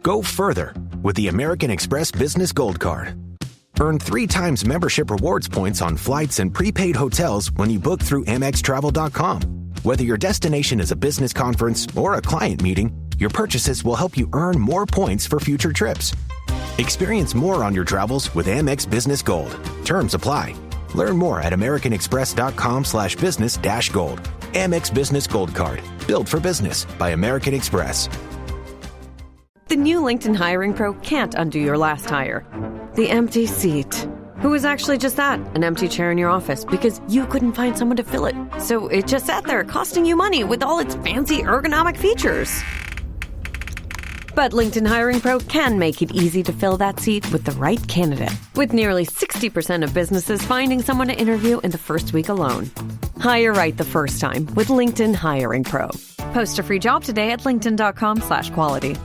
Go further with the American Express Business Gold Card. Earn 3 times membership rewards points on flights and prepaid hotels when you book through AmexTravel.com. Whether your destination is a business conference or a client meeting, your purchases will help you earn more points for future trips. Experience more on your travels with Amex Business Gold. Terms apply. Learn more at americanexpress.com/business-gold. Amex Business Gold Card. Built for business by American Express. The new LinkedIn Hiring Pro can't undo your last hire. The empty seat. Who was actually just that? An empty chair in your office because you couldn't find someone to fill it. So it just sat there costing you money with all its fancy ergonomic features. But LinkedIn Hiring Pro can make it easy to fill that seat with the right candidate. With nearly 60% of businesses finding someone to interview in the first week alone. Hire right the first time with LinkedIn Hiring Pro. Post a free job today at linkedin.com/quality.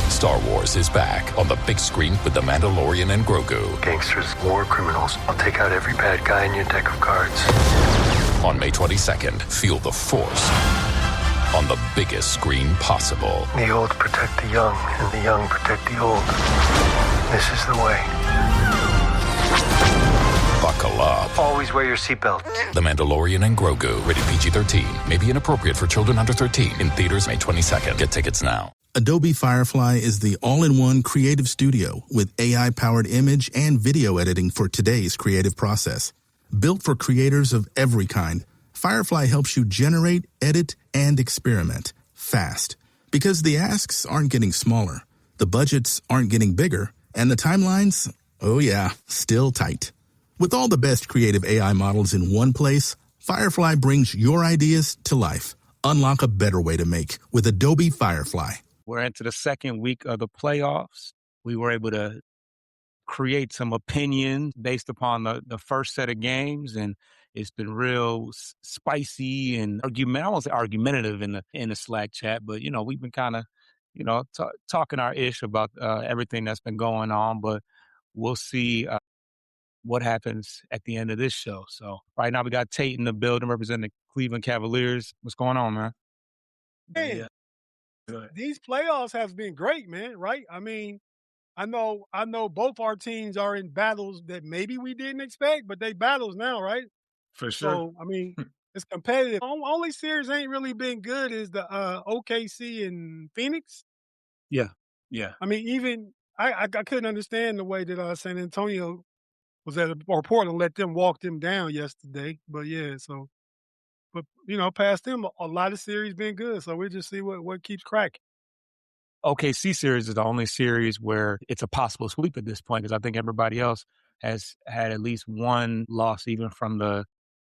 Star Wars is back on the big screen with The Mandalorian and Grogu. Gangsters, war criminals. I'll take out every bad guy in your deck of cards. On May 22nd, feel the Force on the biggest screen possible. The old protect the young, and the young protect the old. This is the way. Buckle up. Always wear your seatbelt. The Mandalorian and Grogu. Rated PG-13. May be inappropriate for children under 13. In theaters May 22nd. Get tickets now. Adobe Firefly is the all-in-one creative studio with AI-powered image and video editing for today's creative process. Built for creators of every kind, Firefly helps you generate, edit, and experiment fast. Because the asks aren't getting smaller, the budgets aren't getting bigger, and the timelines, oh yeah, still tight. With all the best creative AI models in one place, Firefly brings your ideas to life. Unlock a better way to make with Adobe Firefly. We're into the second week of the playoffs. We were able to create some opinions based upon the first set of games, and it's been real spicy and argumentative in the Slack chat. But we've been kind of talking our ish about everything that's been going on. But we'll see what happens at the end of this show. So right now we got Tate in the building representing the Cleveland Cavaliers. What's going on, man? Hey. Yeah. These playoffs have been great, man, right? I mean, I know both our teams are in battles that maybe we didn't expect, but they battles now, right? For sure. So, I mean, it's competitive. Only series ain't really been good is the OKC and Phoenix. Yeah. I mean, even I couldn't understand the way that San Antonio was or Portland let them walk them down yesterday. But yeah, so. But, past them, a lot of series been good. So we'll just see what keeps cracking. OKC series is the only series where it's a possible sweep at this point, because I think everybody else has had at least one loss, even from the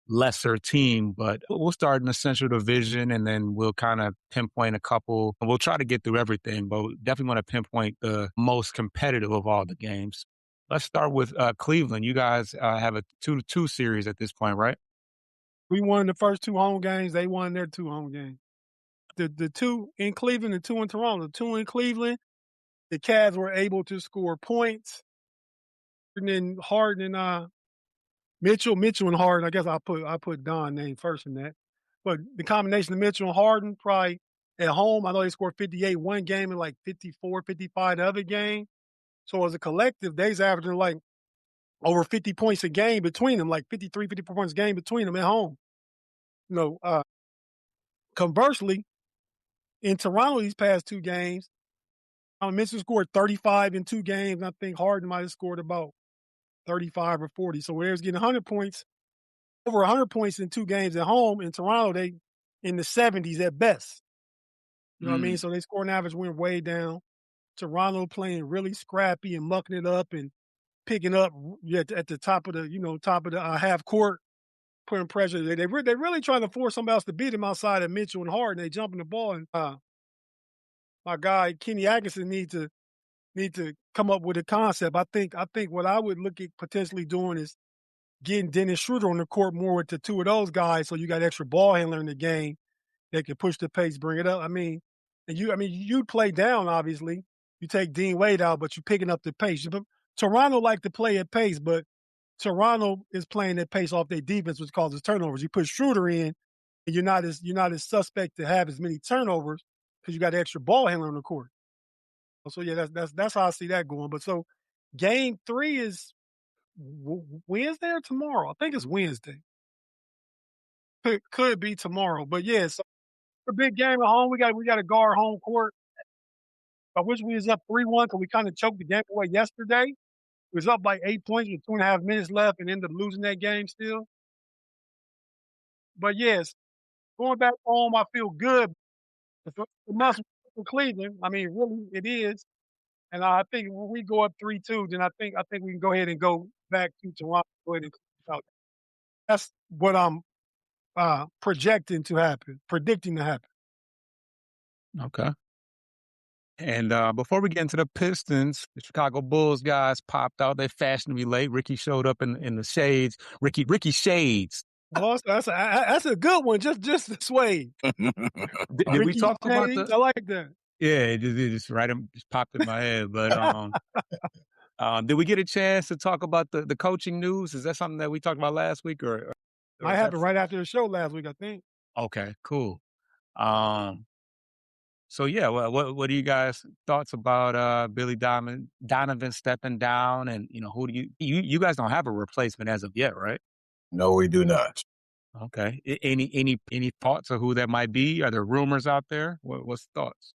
lesser team. But we'll start in the Central Division, and then we'll kind of pinpoint a couple. We'll try to get through everything, but we definitely want to pinpoint the most competitive of all the games. Let's start with Cleveland. You guys have a 2-2 series at this point, right? We won the first 2 home games. They won their 2 home games. The 2 in Cleveland, the 2 in Toronto. The 2 in Cleveland, the Cavs were able to score points. And then Harden and Mitchell and Harden. I guess I put Don's name first in that. But the combination of Mitchell and Harden, probably at home, I know they scored 58 one game and like 54, 55 the other game. So as a collective, they's averaging like over 50 points a game between them, like 53, 54 points a game between them at home. Conversely, in Toronto these past 2 games, Mitchell scored 35 in 2 games. I think Harden might have scored about 35 or 40. So whereas getting 100 points, over 100 points in 2 games at home, in Toronto, they in the 70s at best. You know what I mean? So their scoring average went way down. Toronto playing really scrappy and mucking it up and picking up at the top of the half court, putting pressure. They're really trying to force somebody else to beat them outside of Mitchell and Harden. They jumping the ball, and my guy Kenny Atkinson need to come up with a concept. I think what I would look at potentially doing is getting Dennis Schroeder on the court more with the 2 of those guys, so you got extra ball handler in the game that can push the pace, bring it up. You play down, obviously. You take Dean Wade out, but you're picking up the pace. Toronto like to play at pace, but Toronto is playing at pace off their defense, which causes turnovers. You put Schroeder in, and you're not as suspect to have as many turnovers. because you got extra ball handler on the court. So yeah, that's how I see that going. But so game 3 is Wednesday or tomorrow? I think it's Wednesday. Could be tomorrow. But yeah, so a big game at home. We got to guard home court. I wish we was up 3-1 because we kind of choked the game away yesterday. It was up by 8 points with 2.5 minutes left and ended up losing that game still. But yes, going back home, I feel good. The must for Cleveland. I mean, really, it is. And I think when we go up 3-2, then I think we can go ahead and go back to Toronto. Go ahead and close out. That's what I'm predicting to happen. Okay. And before we get into the Pistons, the Chicago Bulls guys popped out. They fashionably late. Ricky showed up in the shades. Ricky Shades. Well, that's a good one. Just this way. Did we talk about I like that. Yeah, it just popped in my head. But did we get a chance to talk about the coaching news? Is that something that we talked about last week, or Might happen right after the show last week, I think. Okay, cool. So yeah, what are you guys' thoughts about Billy Donovan stepping down, and who do you guys don't have a replacement as of yet, right? No, we do not. Okay. Any thoughts of who that might be? Are there rumors out there? What's the thoughts?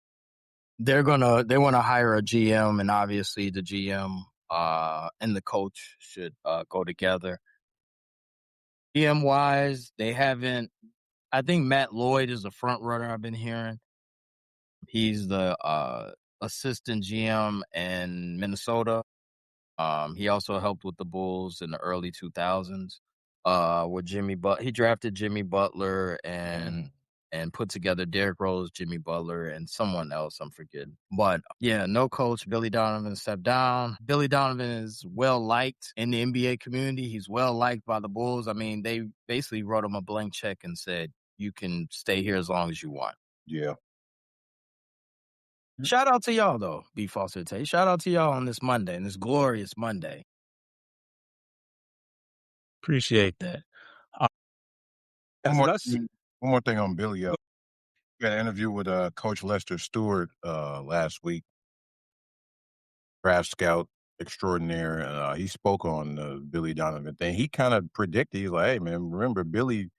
They want to hire a GM, and obviously the GM and the coach should go together. GM wise, they haven't. I think Matt Lloyd is the front runner. I've been hearing he's the assistant GM in Minnesota. He also helped with the Bulls in the early 2000s. With he drafted Jimmy Butler and put together Derrick Rose, Jimmy Butler, and someone else I'm forgetting. But yeah, no coach. Billy Donovan stepped down. Billy Donovan is well liked in the NBA community. He's well liked by the Bulls. I mean, they basically wrote him a blank check and said, "You can stay here as long as you want." Yeah. Shout out to y'all though, B. Foster Tay. Shout out to y'all on this Monday, and this glorious Monday. Appreciate that. One more thing on Billy. We got an interview with Coach Lester Stewart last week, draft scout extraordinaire. He spoke on the Billy Donovan thing. He kind of predicted, he's like, hey, man, remember Billy,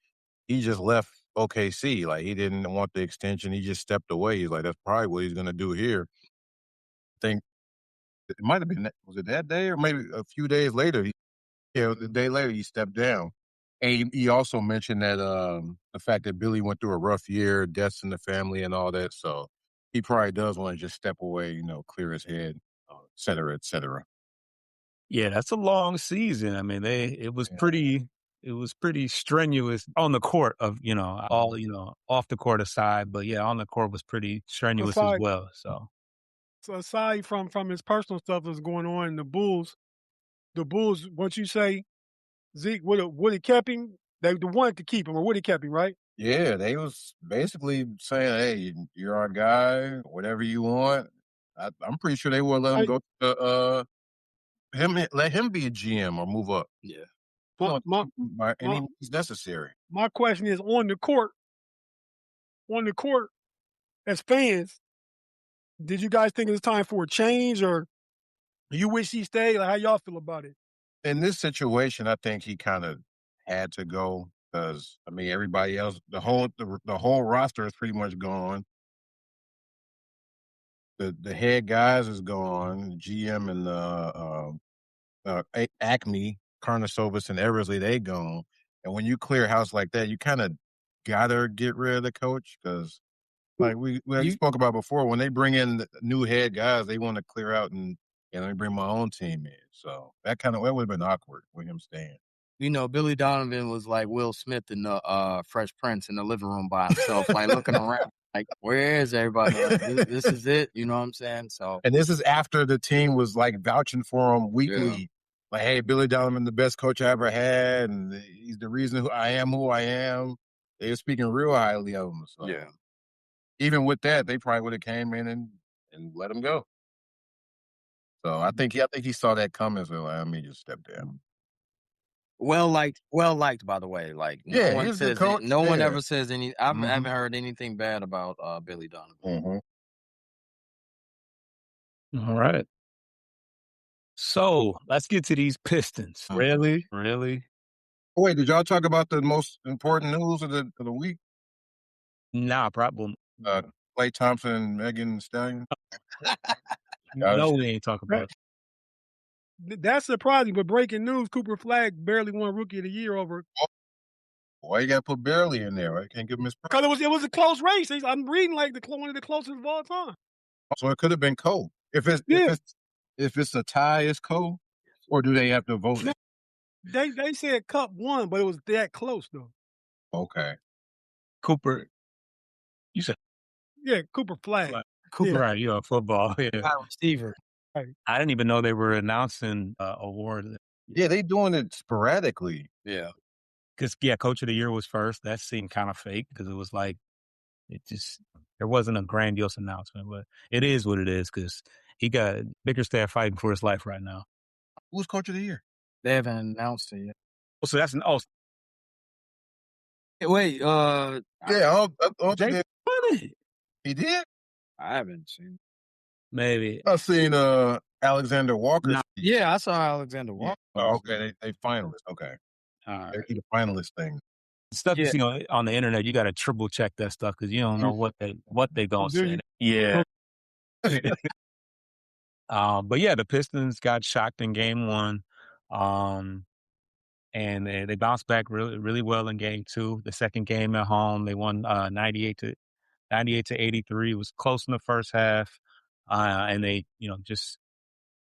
he just left OKC. Like, he didn't want the extension. He just stepped away. He's like, that's probably what he's going to do here. I think it might have been, was it that day or maybe a few days later? The day later, he stepped down. And he also mentioned that the fact that Billy went through a rough year, deaths in the family and all that. So he probably does want to just step away, clear his head, et cetera, et cetera. Yeah, that's a long season. I mean, it was pretty strenuous on the court of, off the court aside, but yeah, on the court was pretty strenuous as well. So aside from his personal stuff that's going on in the Bulls, once you say Zeke would have kept him, they wanted to keep him, or would have kept him, right? Yeah, they was basically saying, hey, you're our guy, whatever you want. I'm pretty sure they would let him go to let him be a GM or move up. Yeah. By any means necessary. My question is on the court, as fans, did you guys think it was time for a change, or you wish he stayed? Like, how y'all feel about it? In this situation, I think he kind of had to go because, I mean, everybody else, the whole roster is pretty much gone. The head guys is gone. The GM and Acme, Karnasovas, and Eversley, they gone. And when you clear house like that, you kind of gotta get rid of the coach because, like we spoke about before, when they bring in the new head guys, they want to clear out and let me bring my own team in. So that would have been awkward with him staying. Billy Donovan was like Will Smith in the Fresh Prince in the living room by himself, like looking around, like, where is everybody? Like, this is it. You know what I'm saying? So, and this is after the team was like vouching for him weekly. Yeah. Like, hey, Billy Donovan, the best coach I ever had, and he's the reason I am who I am. They were speaking real highly of him. So. Yeah. Even with that, they probably would have came in and let him go. So I think he saw that coming. So let me just step down. Well liked, by the way. Like no Yeah, one he's a good says coach. no one Yeah. ever says I Mhm. haven't heard anything bad about Billy Donovan. Mhm. All right. So let's get to these Pistons. Really? Really? Oh, wait, did y'all talk about the most important news of the week? Nah, problem. Uh, Klay Thompson and Megan Thee Stallion? No, we ain't talking about. That's surprising, but breaking news: Cooper Flag barely won Rookie of the Year over Why you gotta put Barely in there? Right? Can't give him his props. because it was a close race. I'm reading like one of the closest of all time. So it could have been Cole. Yeah. If it's a tie, it's Cole, or do they have to vote? No. They said Cup won, but it was that close though. Okay. Cooper. You said Yeah, Cooper Flag. Flag. Cooper, right? Yeah, football. Yeah, wide receiver. Right. I didn't even know they were announcing awards Yeah, they doing it sporadically. Yeah. because Coach of the Year was first. That seemed kind of fake because it was like it just there wasn't a grandiose announcement, but it is what it is because he got Bickerstaff fighting for his life right now. Who's coach of the year? They haven't announced it yet. So that's an Hey, wait, Yeah, I don't Jay think won it. he did. I haven't seen. Maybe I seen Alexander Walker. Nah. Yeah, I saw Alexander Walker. Oh, okay, they finalists. Okay, all right. they the finalist thing. Stuff you Yeah. see on the internet, you got to triple check that stuff because you don't know what they gonna Do say. you? Yeah. But yeah, the Pistons got shocked in game one. And they bounced back really, really well in game two. The second game at home, they won 98 to 83. It was close in the first half. And they, just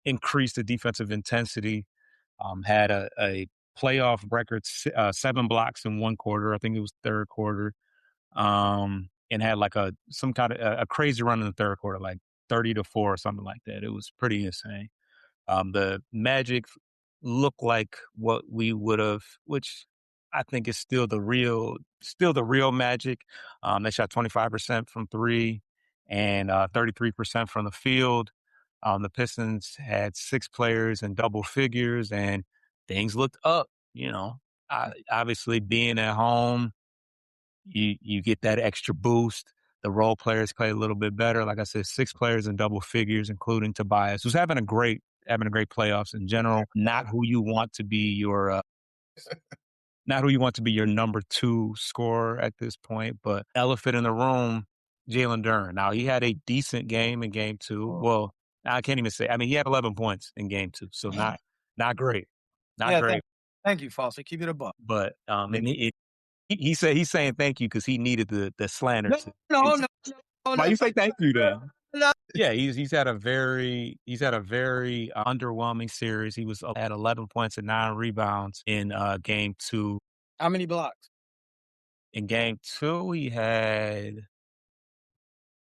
increased the defensive intensity, had a playoff record, 7 blocks in one quarter. I think it was third quarter. And had like some kind of a crazy run in the third quarter, like 30-4 or something like that. It was pretty insane. The Magic looked like what we would have, which I think is still the real Magic. They shot 25% from three and 33% from the field. The Pistons had 6 players in double figures, and things looked up. Obviously being at home, you get that extra boost. The role players play a little bit better. Like I said, 6 players in double figures, including Tobias, who's having a great playoffs in general. Not who you want to be your number 2 scorer at this point, but elephant in the room, Jalen Duren. Now he had a decent game in game 2. Well, I can't even say. I mean, he had 11 points in game 2, so not great, not great. Thank you, Foster. Keep it a buck. But and he said he's saying thank you because he needed the slander. No. Why you say thank you then? No. Yeah, he's had a very underwhelming series. He was at 11 points and 9 rebounds in game 2. How many blocks? In game 2, he had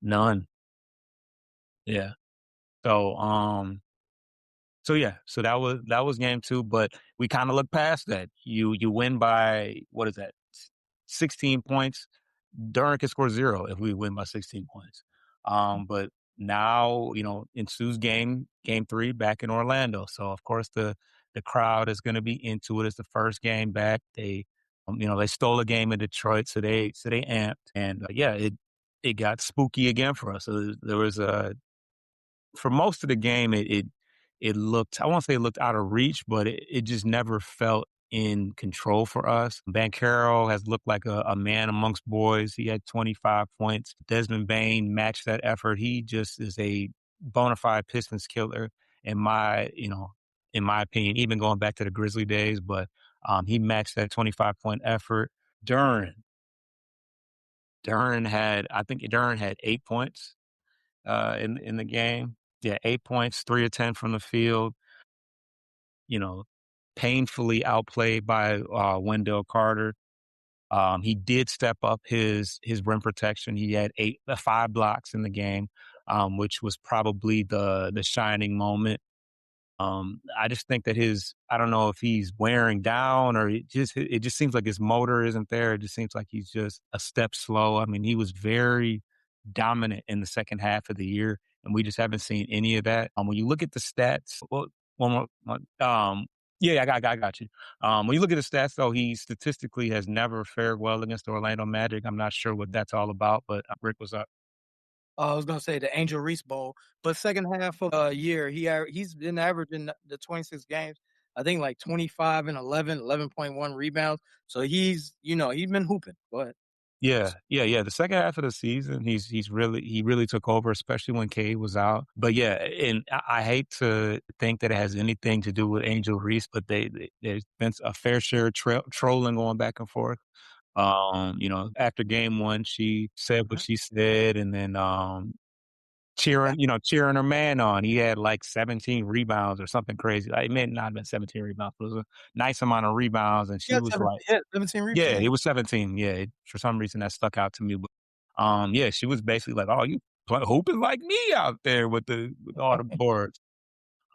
none. Yeah. So so that was game 2, but we kind of look past that. You win by what is that? 16 points. Duren can score 0 if we win by 16 points. But now, ensues game 3 back in Orlando. So of course the crowd is going to be into it. It's the first game back. They, they stole a game in Detroit, so they amped, and it got spooky again for us. So there was for most of the game, it looked, I won't say it looked out of reach, but it just never felt in control for us. Banchero has looked like a man amongst boys. He had 25 points. Desmond Bane matched that effort. He just is a bona fide Pistons killer in my opinion, even going back to the Grizzly days, but he matched that 25-point effort. Duren had 8 points in the game. Yeah, 8 points, 3 of 10 from the field. Painfully outplayed by Wendell Carter. He did step up his rim protection. He had 5 blocks in the game, which was probably the shining moment. I just think that I don't know if he's wearing down or it just seems like his motor isn't there. It just seems like he's just a step slow. I mean, he was very dominant in the second half of the year, and we just haven't seen any of that. When you look at the stats, Yeah, I got you. When you look at his stats, though, he statistically has never fared well against the Orlando Magic. I'm not sure what that's all about, but Rick was up. I was gonna say the Angel Reese Bowl, but second half of the year, he's been averaging the 26 games, I think like 25 and 11, 11.1 rebounds. So he's been hooping. Go ahead. Yeah. The second half of the season, he really took over, especially when Cade was out. But yeah, and I hate to think that it has anything to do with Angel Reese, but there's been a fair share of trolling going back and forth. After game one, she said what she said, and then cheering her man on. He had like 17 rebounds or something crazy. Like, it may not have been 17 rebounds, but it was a nice amount of rebounds. And He she had was 17, like, yeah, 17 yeah, rebounds. it was 17. Yeah, for some reason that stuck out to me. But yeah, she was basically like, "Oh, you hooping like me out there with all the boards."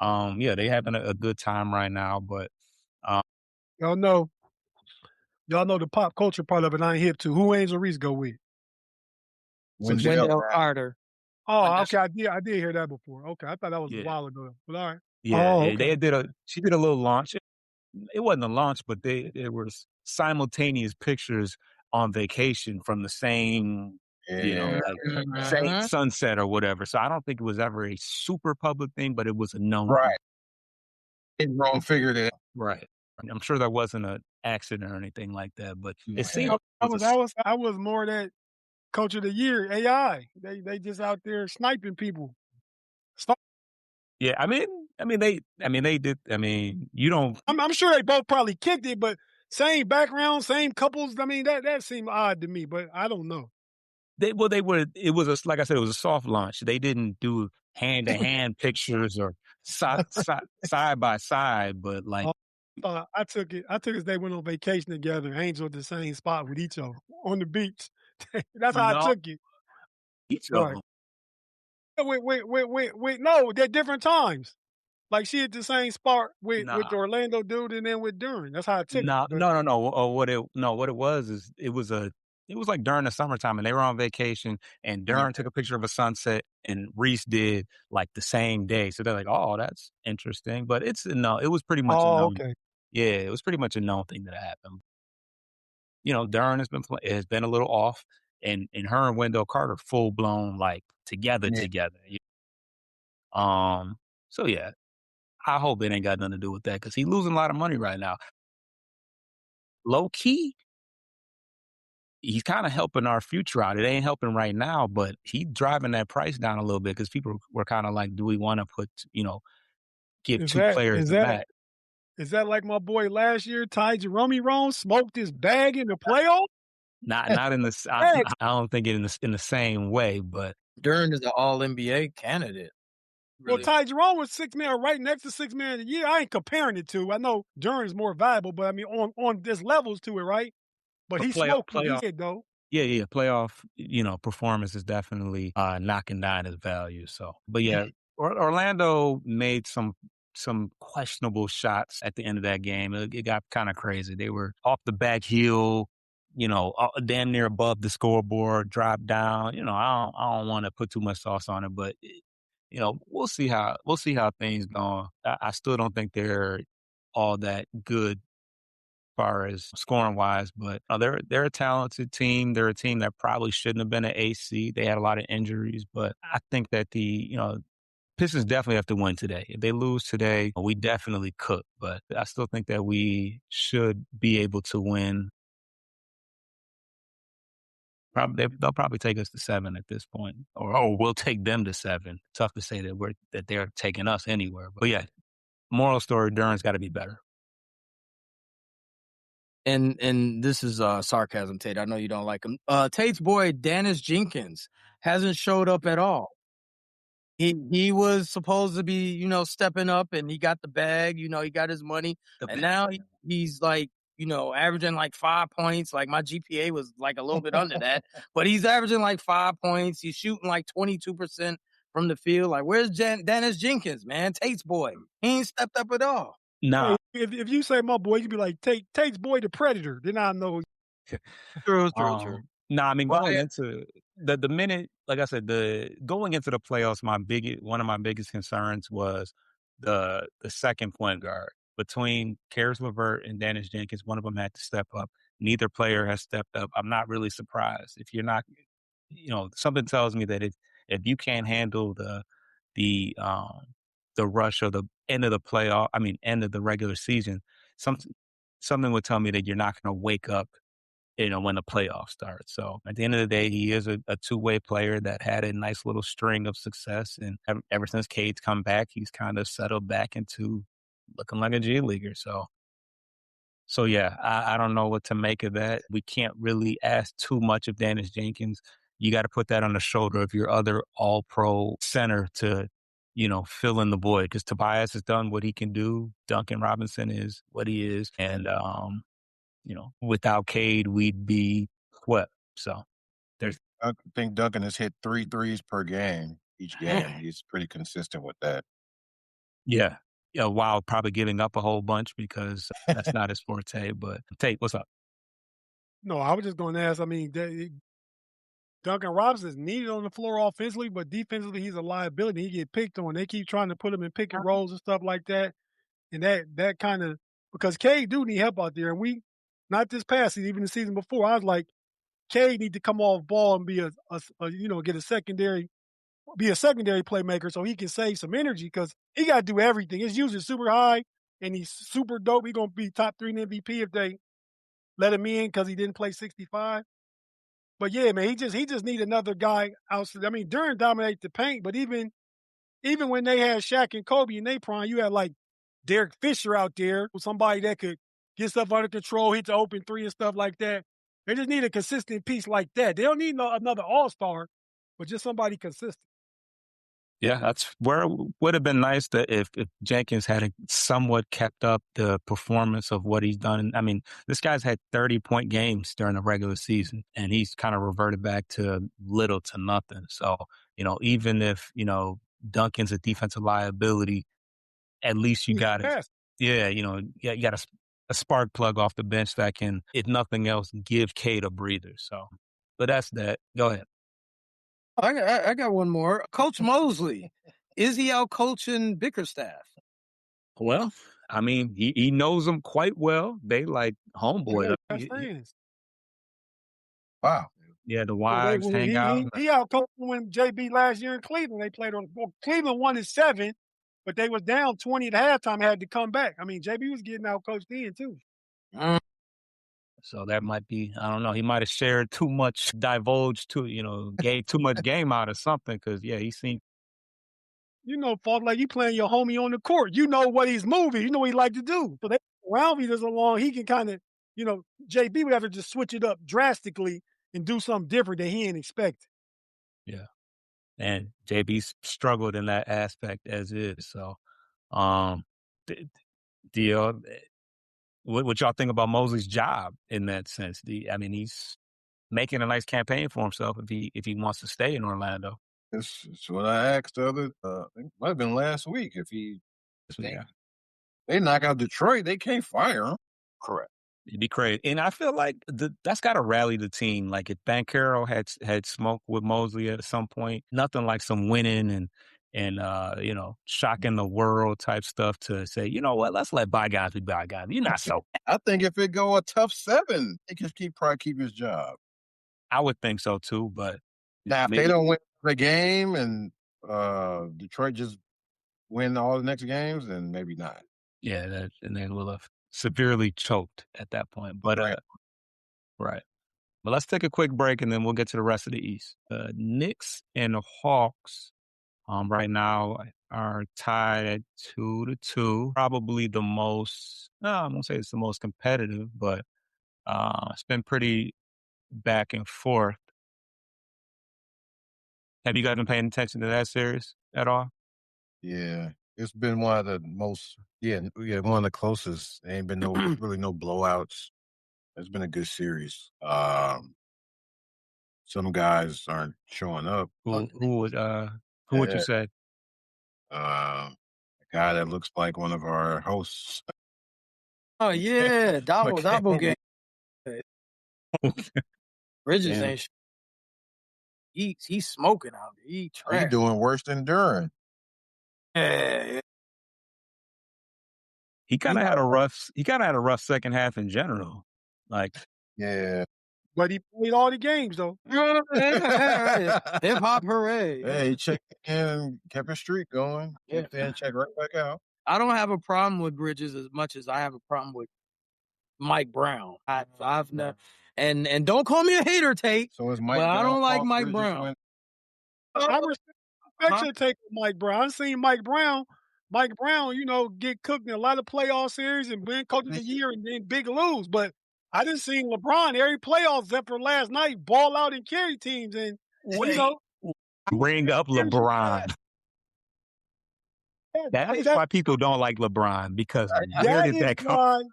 Yeah, they having a good time right now. But um, Y'all know, y'all know the pop culture part of it. I ain't hip to. Who Angel Reese go with? Wendell Carter. Oh, Wendell okay. I did hear that before. Okay, I thought that was a yeah, while ago. But all right. yeah, Oh, they okay. did she did a little launch. It wasn't a launch, but there was simultaneous pictures on vacation from the same, Yeah. like same Mhm. sunset or whatever. So I don't think it was ever a super public thing, but it was a known thing. Right. It wrong figure that. Right. I'm sure that wasn't an accident or anything like that, but it seemed Man. like it was a I was more that coach of the year AI. They just out there sniping people. Stop. yeah. They did. I mean, you don't. I'm sure they both probably kicked it, but same background, same couples. I mean, that seemed odd to me, but I don't know. They were. It was like I said, it was a soft launch. They didn't do hand to hand pictures or side by side, but like I took it as they went on vacation together, Angel at the same spot with each other on the beach. That's how I no, took it. each of Right. them. Wait. No, they're different times. Like she at the same spot with Nah, the Orlando dude and then with Duran. That's how I took it. no, But no, no, no. Or what it was is it was like during the summertime and they were on vacation and Yeah. Duran took a picture of a sunset and Reese did like the same day. So they're like, oh, that's interesting. But it was pretty much a oh, known. okay. Yeah, it was pretty much a known thing that happened. Duran has been a little off, and her and Wendell Carter full blown like together Yeah. together. Um, so yeah, I hope it ain't got nothing to do with that because he's losing a lot of money right now. Low key, he's kind of helping our future out. It ain't helping right now, but he driving that price down a little bit because people were kind of like, do we want to give Is two that players is the that max? is that like my boy last year, Ty Jerome Rome smoked his bag in the playoff? Not in this. Bag. I don't think it in the same way, but Duran is an All NBA candidate. Well, Really, Ty Jerome was six man right next to six man of the year. I ain't comparing the two. I know Duran's more valuable, but I mean on there's levels to it, right? But a he smoked it. He playoff. said though. Yeah. Playoff, performance is definitely knocking down his value. So, but yeah, Orlando made some questionable shots at the end of that game. It got kind of crazy. They were off the back heel, damn near above the scoreboard, drop down. I don't want to put too much sauce on it, but we'll see how things go. I still don't think they're all that good far as scoring wise, but they're a talented team. They're a team that probably shouldn't have been an AC. They had a lot of injuries, but I think that the Pistons definitely have to win today. If they lose today, we definitely cook. But I still think that we should be able to win. Probably they'll probably take us to 7 at this point, or we'll take them to 7. Tough to say that they're taking us anywhere. But yeah, moral story: Duran's got to be better. and this is sarcasm, Tate. I know you don't like him. Tate's boy, Dennis Jenkins, hasn't showed up at all. He was supposed to be, stepping up, and he got the bag. He got his money, and now he's like, averaging like 5 points. Like my GPA was like a little bit under that, but he's averaging like 5 points. He's shooting like 22% from the field. Like, where's Dennis Jenkins, man? Tate's boy. He ain't stepped up at all. Nah, Hey, if you say my boy, you can be like Tate's boy the Predator. Then I know. True. No, I mean Well, going into the minute, like I said, the going into the playoffs, one of my biggest concerns was the second point guard. between Karis LeVert and Dennis Jenkins, one of them had to step up. Neither player has stepped up. I'm not really surprised. If you're not, something tells me that if you can't handle the um the rush or the end of the playoff, I mean end of the regular season, something would tell me that you're not going to wake up, when the playoffs start. So at the end of the day, he is a two-way player that had a nice little string of success. And ever since Cade's come back, he's kind of settled back into looking like a G leaguer. So yeah, I don't know what to make of that. We can't really ask too much of Dennis Jenkins. You got to put that on the shoulder of your other all-pro center to, fill in the void, because Tobias has done what he can do. Duncan Robinson is what he is. And, without Cade, we'd be swept. So there's, I think Duncan has hit 3 threes per game each game. He's pretty consistent with that. yeah. Yeah, while probably giving up a whole bunch because that's not his forte. But Tate, what's up? No, I was just going to ask. I mean, Duncan Robinson is needed on the floor offensively, but defensively, he's a liability. He get picked on. They keep trying to put him in pick and rolls and stuff like that. And that kind of, because Cade do need help out there. And not this past season, even the season before, I was like, Cade need to come off ball and be get be a secondary playmaker so he can save some energy, because he got to do everything. His usage is super high and he's super dope. He's going to be top 3 in MVP if they let him in, because he didn't play 65. But yeah, man, he just need another guy outside. I mean, Durant dominated the paint, but even when they had Shaq and Kobe in their prime, you had like Derek Fisher out there, somebody that could get stuff under control, hit the open three and stuff like that. They just need a consistent piece like that. They don't need another all-star, but just somebody consistent. Yeah, that's where it would have been nice that if Jenkins had somewhat kept up the performance of what he's done. I mean, this guy's had 30-point games during the regular season, and he's kind of reverted back to little to nothing. So, even if, Duncan's a defensive liability, at least you got it. Yeah, you got a spark plug off the bench that can, if nothing else, give Cade a breather. So, but that's that. Go ahead. I got one more. Coach Mosley, is he out coaching Bickerstaff? Well, I mean, he knows them quite well. They like homeboy. Best friends. Wow. Yeah, the wives hang out. He out coaching when JB last year in Cleveland. They played Cleveland won in 7, but they was down 20 at halftime, had to come back. I mean, JB was getting out coached in too. So that might be, I don't know, he might have shared too much, divulged gave too much game out or something, because, yeah, he seemed. Fault like you playing your homie on the court. You know what he's moving. You know what he like to do. So they around me does along, he can kind of, JB would have to just switch it up drastically and do something different that he ain't expected. Yeah. And JB struggled in that aspect as is. So, what y'all think about Mosley's job in that sense? He's making a nice campaign for himself if he wants to stay in Orlando. It's what I asked the other. It might have been last week. If they knock out Detroit, they can't fire him. Correct. It'd be crazy, and I feel like that's got to rally the team. Like if Banchero had smoked with Mosley at some point, nothing like some winning and shocking the world type stuff to say, you know what, let's let bygones be bygones. You're not so. I think if it go a tough 7, he can probably keep his job. I would think so too, but now if they don't win the game and Detroit just win all the next games, then maybe not. Yeah, and then we'll have severely choked at that point. But right. But let's take a quick break and then we'll get to the rest of the East. Knicks and the Hawks right now are tied at 2-2. Probably the most, no, I'm going to say it's the most competitive, but it's been pretty back and forth. Have you guys been paying attention to that series at all? Yeah, it's been one of the most, one of the closest. There ain't been really no blowouts. It's been a good series. Some guys aren't showing up. Who would you say? A guy that looks like one of our hosts. Oh yeah, double game. Bridges ain't. He's smoking out there. He doing worse than Duran. Yeah. He kind of had a rough second half in general. Like, Yeah. But he played all the games though. Hip hop hooray. Hey, he checked in and kept his streak going. Yeah. Checked in, checked right back out. I don't have a problem with Bridges as much as I have a problem with Mike Brown. I've never, and don't call me a hater, Tate. So is Mike but Brown I don't like off Mike Bridges Brown. when- I respect your take on Mike Brown. I've seen Mike Brown, get cooked in a lot of playoff series and win Coach of the Year and then big lose. But I didn't see LeBron every playoffs except for last night ball out and carry teams. And ring up LeBron. That's why people don't like LeBron, because where did that come?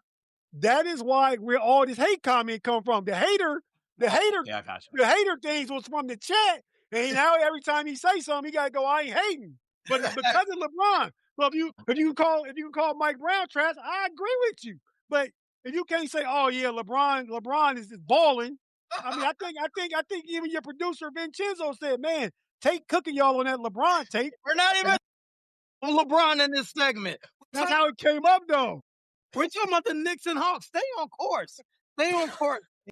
That is why where all this hate comment come from. The hater things was from the chat. And now every time he say something, he gotta go, I ain't hating. But because of LeBron. Well, if you can call Mike Brown trash, I agree with you. But if you can't say, oh yeah, LeBron is balling. I mean, I think even your producer Vincenzo said, man, Tate cooking y'all on that LeBron tape. We're not even on LeBron in this segment. That's how it came up though. We're talking about the Knicks and Hawks. Stay on course.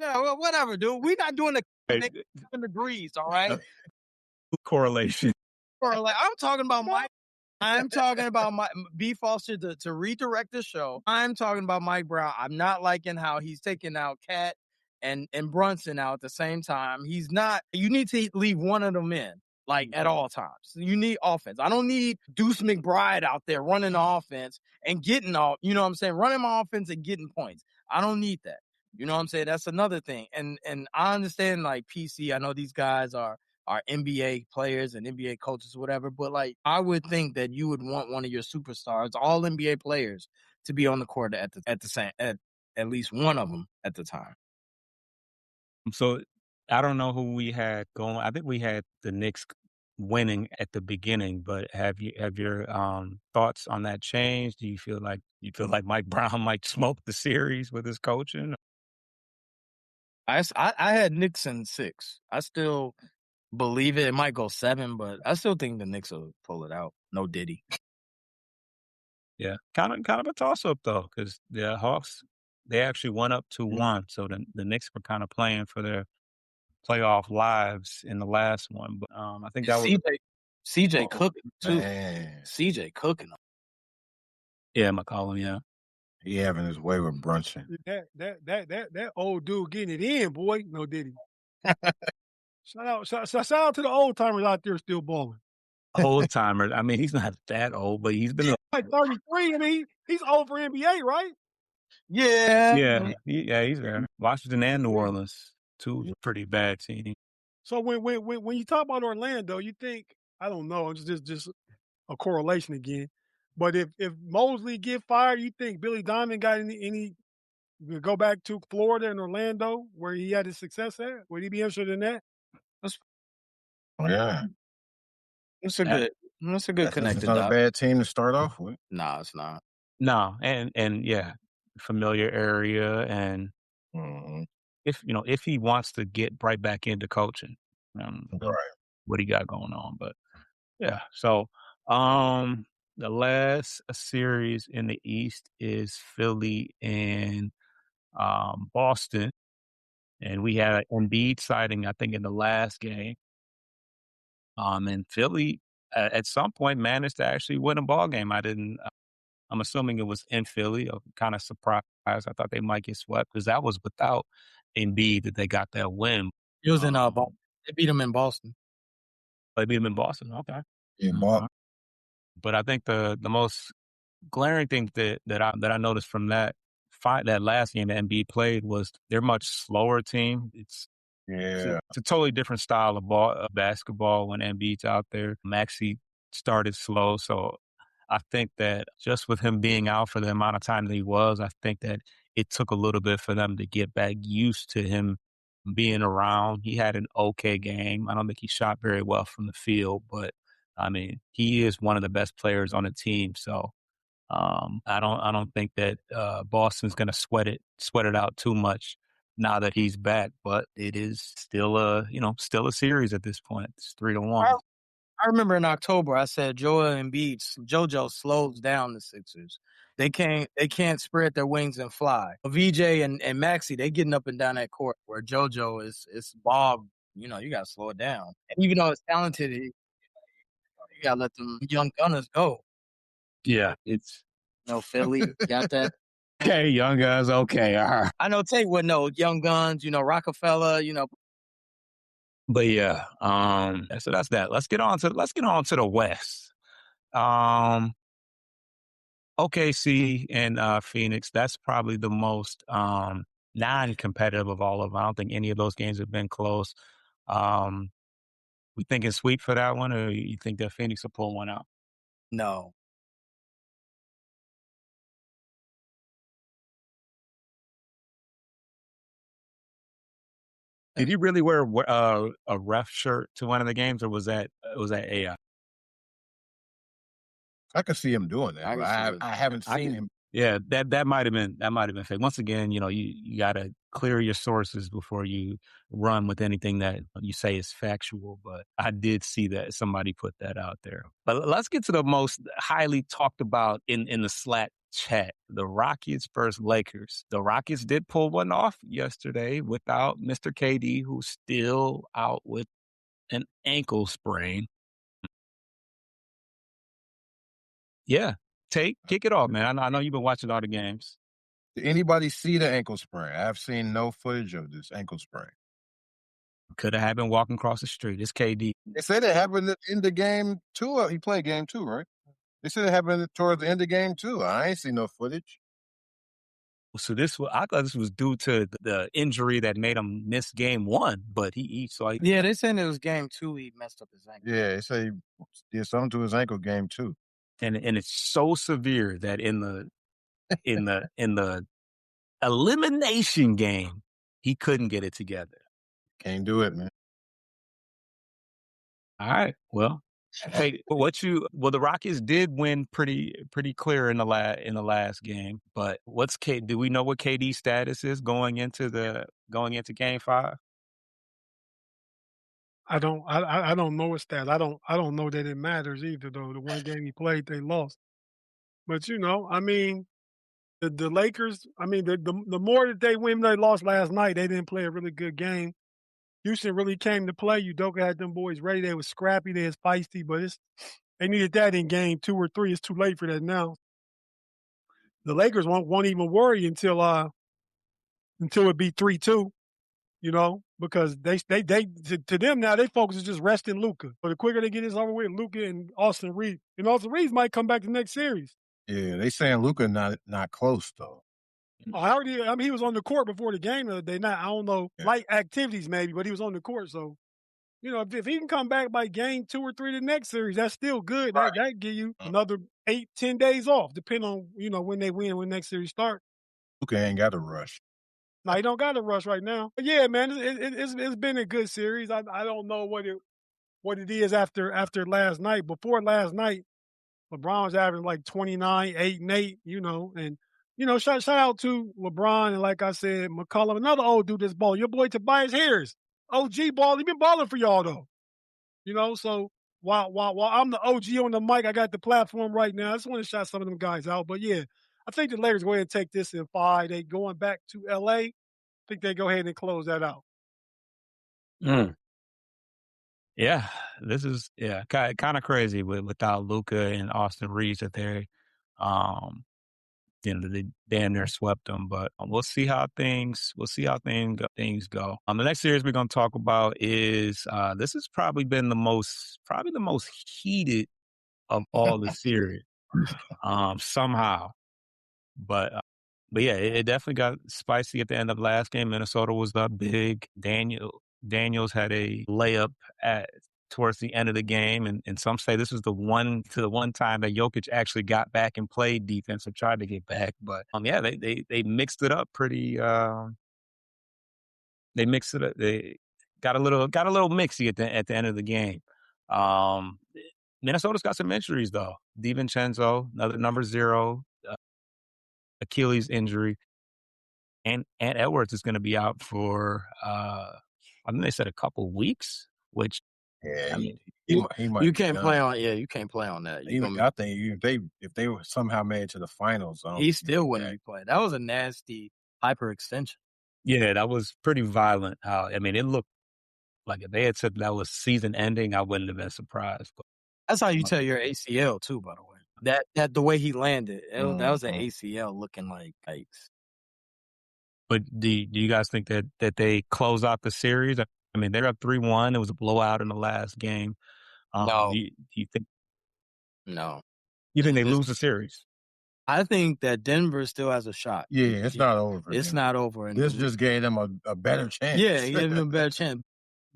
Yeah, well, whatever, dude. We're not doing the 7 degrees, all right? Correlation. I'm talking about Mike. I'm talking about B. Foster to redirect the show. I'm talking about Mike Brown. I'm not liking how he's taking out Cat and Brunson out at the same time. He's not. You need to leave one of them in, like, at all times. You need offense. I don't need Deuce McBride out there running the offense and getting all, you know what I'm saying, running my offense and getting points. I don't need that. You know what I'm saying? That's another thing. And I understand, like, PC, I know these guys are NBA players and NBA coaches, whatever, but, like, I would think that you would want one of your superstars, all NBA players, to be on the court at least one of them at the time. So I don't know who we had going. I think we had the Knicks winning at the beginning, but have your thoughts on that changed? Do you feel like Mike Brown might smoke the series with his coaching? I had Knicks in 6. I still believe it. It might go 7, but I still think the Knicks will pull it out. No Diddy. Yeah, kind of a toss up though, because the Hawks, they actually went up 2-1, so the Knicks were kind of playing for their playoff lives in the last one. But I think that was CJ cooking too. Man. CJ cooking. Yeah, McCollum. Yeah, He having his way with Brunson. That old dude getting it in, boy. No Diddy. Shout out to the old timers out there still balling. old timer. I mean, he's not that old, but he's been like 33. I mean, he's old for NBA, right? Yeah. He's there. Washington and New Orleans, two pretty bad teams. So when you talk about Orlando, you think, I don't know, it's just a correlation again. But if Mosley get fired, you think Billy Diamond got any go back to Florida and Orlando where he had his success at? Would he be interested in that? Yeah. It's a good connected. It's not a bad team to start off with. No, it's not. No, and yeah, familiar area, and if he wants to get right back into coaching, right, what he got going on, but yeah. So the last series in the East is Philly and Boston, and we had an Embiid sighting, I think, in the last game. And Philly at some point managed to actually win a ball game. I'm assuming it was in Philly. I'm kind of surprised. I thought they might get swept because that was without Embiid that they got that win. It was in Boston. They beat them in Boston. They beat them in Boston. Okay. Yeah, but I think the most glaring thing that I noticed from that last game that Embiid played was they're a much slower team. It's a totally different style of basketball when Embiid's out there. Maxey started slow, so I think that just with him being out for the amount of time that he was, I think that it took a little bit for them to get back used to him being around. He had an okay game. I don't think he shot very well from the field, but I mean, he is one of the best players on the team. So I don't think that Boston's going to sweat it out too much now that he's back. But it is still a series at this point. It's 3-1. I remember in October I said Joel Embiid, JoJo slows down the Sixers. They can't spread their wings and fly. VJ and Maxey, they getting up and down that court where JoJo is Bob. You gotta slow it down. And even though it's talented, you gotta let them young gunners go. Yeah, it's Philly got that. okay. Young guys, okay, all right. I know Tate would know Young Guns, Rockefeller, But yeah, so that's that. Let's get on to the West. OKC and Phoenix. That's probably the most non-competitive of all of them. I don't think any of those games have been close. We thinking sweep for that one, or you think that Phoenix will pull one out? No. Did he really wear a ref shirt to one of the games, or was that AI? I could see him doing that. I haven't seen him. Yeah, that might have been fake. Once again, you got to clear your sources before you run with anything that you say is factual. But I did see that somebody put that out there. But let's get to the most highly talked about in the Slack chat: the Rockets versus Lakers. The Rockets did pull one off yesterday without Mr. KD, who's still out with an ankle sprain. Yeah. Kick it off, man. I know you've been watching all the games. Did anybody see the ankle sprain? I've seen no footage of this ankle sprain. Could have happened walking across the street. It's KD. They said it happened in the game two. He played game two, right? They said it happened towards the end of game two. I ain't seen no footage. So I thought this was due to the injury that made him miss game one, but yeah, they saying it was game two. He messed up his ankle. Yeah, they say he did something to his ankle game two. And it's so severe that in the elimination game, he couldn't get it together. Can't do it, man. All right. Well, hey, the Rockets did win pretty clear in the last game, but do we know what KD's status is going into game 5? I don't know his stats. I don't know that it matters either though. The one game he played, they lost. But I mean, the Lakers, I mean, the more that they win, they lost last night. They didn't play a really good game. Houston really came to play. Udoka had them boys ready. They was scrappy. They was feisty, but they needed that in game 2 or 3. It's too late for that now. The Lakers won't even worry until it be 3-2. Because they to them now, they focus is just resting Luka. But the quicker they get this over with, Luka and Austin Reeves. And Austin Reeves might come back the next series. Yeah, they saying Luka not close though. He was on the court before the game the other day. Now I don't know, light activities maybe, but he was on the court. So, if he can come back by game 2 or 3 the next series, that's still good. Right. That give you another 8-10 days off, depending on when they win, when next series start. Luka ain't got to rush. No, he don't got to rush right now. But yeah, man, it's been a good series. I don't know what it is after last night. Before last night, LeBron was averaging like 29, 8 and 8. And shout out to LeBron and like I said, McCollum, another old dude that's balling. Your boy Tobias Harris, OG ball. He been balling for y'all though. So while I'm the OG on the mic, I got the platform right now. I just want to shout some of them guys out. But yeah, I think the Lakers go ahead and take this in 5. They going back to LA. I think they go ahead and close that out. Yeah, this is kind of crazy without Luka and Austin Reeves that they're they damn near swept them, but we'll see how things go. The next series we're gonna talk about is this has probably been the most heated of all the series somehow, but yeah, it definitely got spicy at the end of last game. Minnesota was up big. Daniels had a layup towards the end of the game, and some say this was the one time that Jokic actually got back and played defense or tried to get back. But they mixed it up pretty. They mixed it up. They got a little mixy at the end of the game. Minnesota's got some injuries though. DiVincenzo, another number 0, Achilles injury, and Edwards is going to be out for I think they said a couple weeks, which Yeah, I mean, he might you be can't play done. on. Yeah, you can't play on that. I think if they were somehow made it to the finals, I don't He think he'll still be wouldn't back. be playing. That was a nasty hyperextension. Yeah, that was pretty violent. I mean, it looked like if they had said that was season ending, I wouldn't have been surprised. But That's how you tell your ACL too, by the way. That the way he landed, that was an Mhm. ACL looking like yikes. But do you guys think that they close out the series? I mean, they're up 3-1. It was a blowout in the last game. No, Do you think no. they This lose the series? I think that Denver still has a shot. Yeah, it's not over for It's them. not over. And This just gave them a better chance. yeah, he gave him a better chance.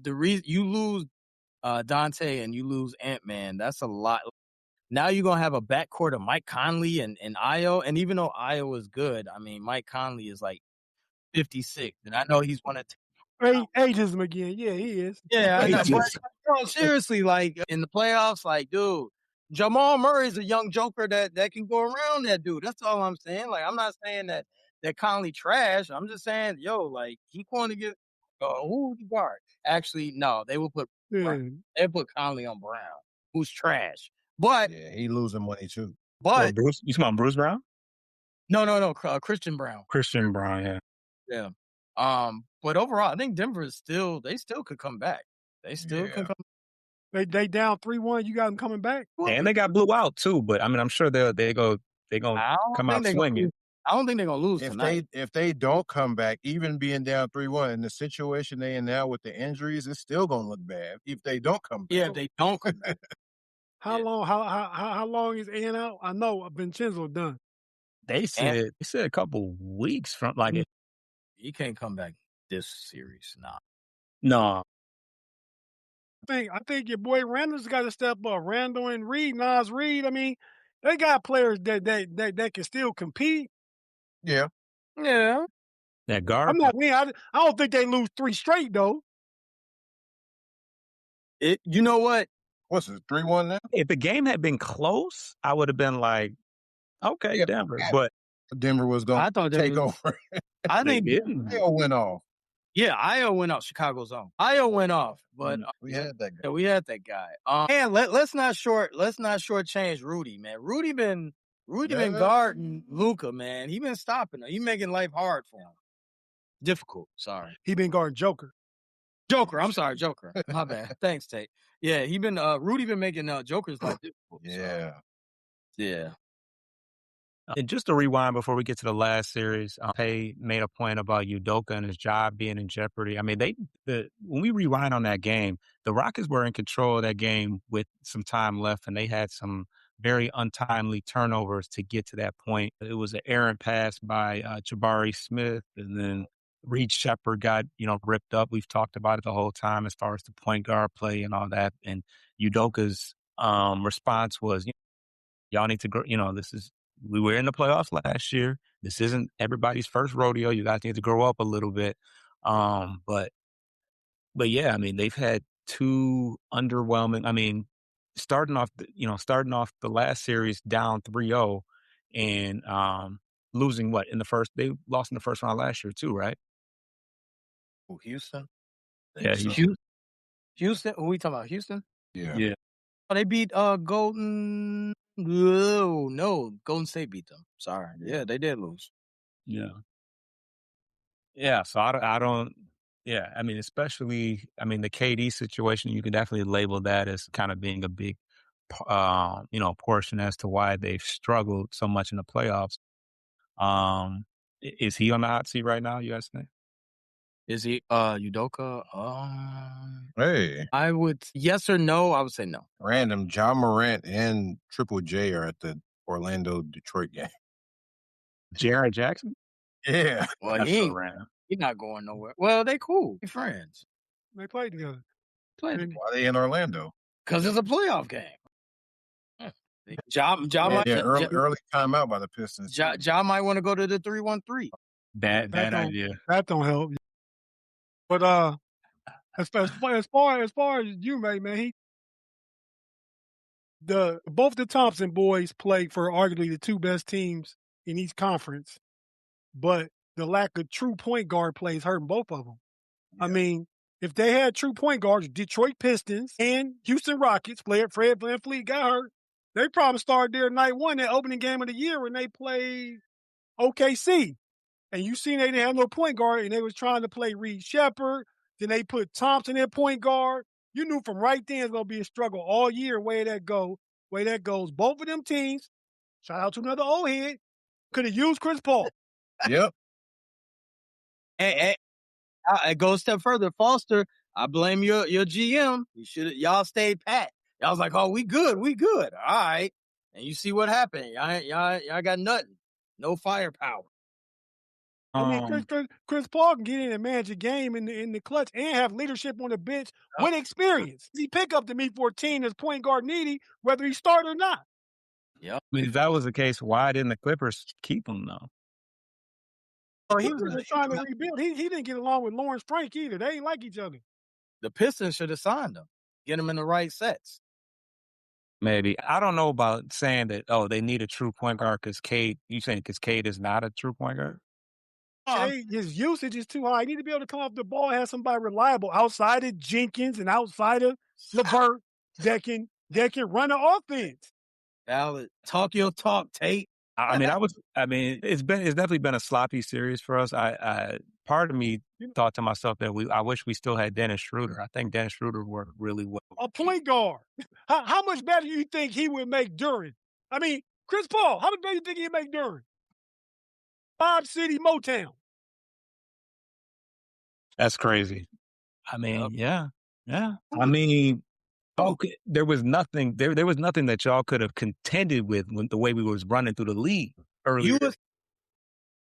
The reason you lose Dante and you lose Ant-Man, that's a lot. Now you're gonna have a backcourt of Mike Conley and Io, and even though Io is good, I mean Mike Conley is like 56, and I know he's one of Ageism again. Yeah, he is. yeah, I know. But Just no, seriously, like in the playoffs, like dude, Jamal Murray's a young joker that can go around that dude. That's all I'm saying. Like I'm not saying that Conley trash. I'm just saying, yo, like he going to get who would you guard? Actually, no, they will put Yeah. they put Conley on Brown, who's trash. But Yeah, he losing money too. Well, but Bruce, you talking about Bruce Brown? no, Christian Brown. Christian Brown, yeah. Yeah. But overall, I think Denver is they still could come back. They still can Yeah. come. They down 3-1. You got them coming back. And they got blew out too, but I mean, I'm sure they gonna I don't come think out they're gonna swinging. lose. I don't think they're gonna lose If tonight. they don't come back, even being down 3-1 in the situation they in now with the injuries, it's still gonna look bad if they don't come back. Yeah, if they don't come back. How Yeah. long? How long is Ian out? I know Vincenzo done. They said a couple weeks from like Mm. He can't come back this series. Nah. no. I think your boy Randall's got to step up. Randall and Nas Reed. I mean, they got players that can still compete. Yeah. Yeah. That guard. I'm not. I don't think they lose 3 straight though. You know what? What's it, 3-1 now? If the game had been close, I would have been like, okay, Yeah, Denver. yeah. But Denver was I gonna thought take Denver. over. I they think didn't. They all went off. yeah, Io went off Chicago's own. Io went off, but We had that guy. yeah, we had that guy. And let's not shortchange Rudy, man. Rudy been guarding Luka, man. He been stopping him. He making life hard for him. Difficult. Sorry. He been guarding Joker. I'm sorry, Joker. My bad. Thanks, Tate. Yeah, Rudy been making Joker's life difficult. Yeah. So, yeah. And just to rewind before we get to the last series, Pay made a point about Udoka and his job being in jeopardy. I mean, when we rewind on that game, the Rockets were in control of that game with some time left, and they had some very untimely turnovers to get to that point. It was an errant pass by Jabari Smith, and then Reed Shepherd got ripped up. We've talked about it the whole time as far as the point guard play and all that. And Udoka's response was, y'all need to grow. We were in the playoffs last year. This isn't everybody's first rodeo. You guys need to grow up a little bit. But yeah, I mean, they've had 2 underwhelming. I mean, starting off the last series down 3-0 and losing in the first. They lost in the first round last year too, right? Who, Houston? Yeah, Houston. Who we talking about? Houston? yeah. Oh, they beat Golden. No, Golden State beat them. Sorry. Yeah, they did lose. Yeah. Yeah. So I don't. Yeah. I mean, especially, the KD situation, you could definitely label that as kind of being a big, portion as to why they've struggled so much in the playoffs. Is he on the hot seat right now, you guys think? Is he Udoka? Hey. I would yes or no. I would say no. Random. John Morant and Triple J are at the Orlando-Detroit game. Jared Jackson? Yeah. Well, That's he so ain't. random. He's not going nowhere. Well, they cool. They friends. They played together. Why are they in Orlando? Because it's a playoff game. Ja Early timeout by the Pistons. Ja might want to go to the 3-1-3. Bad idea. That don't help. But as far as you, man, both the Thompson boys play for arguably the 2 best teams in each conference, but the lack of true point guard plays hurting both of them. Yeah. I mean, if they had true point guards, Detroit Pistons and Houston Rockets, Fred VanVleet got hurt. They probably started there night one, that opening game of the year when they played OKC. And you seen they didn't have no point guard, and they was trying to play Reed Shepherd. Then they put Thompson at point guard. You knew from right then it's gonna be a struggle all year. Way that goes. Both of them teams. Shout out to another old head. Could have used Chris Paul. Yep. And I go a step further. Foster, I blame your GM. Y'all stayed pat. Y'all was like, oh, we good. All right. And you see what happened. Y'all got nothing. No firepower. I mean, Chris Paul can get in and manage a game in the clutch and have leadership on the bench with experience. He pick up to me for a team that's point guard needy, whether he start or not. Yep. I mean, if that was the case, why didn't the Clippers keep him though? Oh, he was trying to rebuild. He didn't get along with Lawrence Frank either. They ain't like each other. The Pistons should have signed him. Get him in the right sets. Maybe. I don't know about saying that, they need a true point guard because Cade is not a true point guard? His usage is too high. He need to be able to come off the ball and have somebody reliable outside of Jenkins and outside of LeVert that can run an offense. Valid. Talk your talk, Tate. It's definitely been a sloppy series for us. I part of me thought to myself that I wish we still had Dennis Schroeder. I think Dennis Schroeder worked really well. A point guard. How much better do you think he would make during? I mean, Chris Paul, how much better do you think he'd make during? Bob City Motown. That's crazy. I mean, yeah. I mean, there was nothing. There was nothing that y'all could have contended with when the way we was running through the league earlier.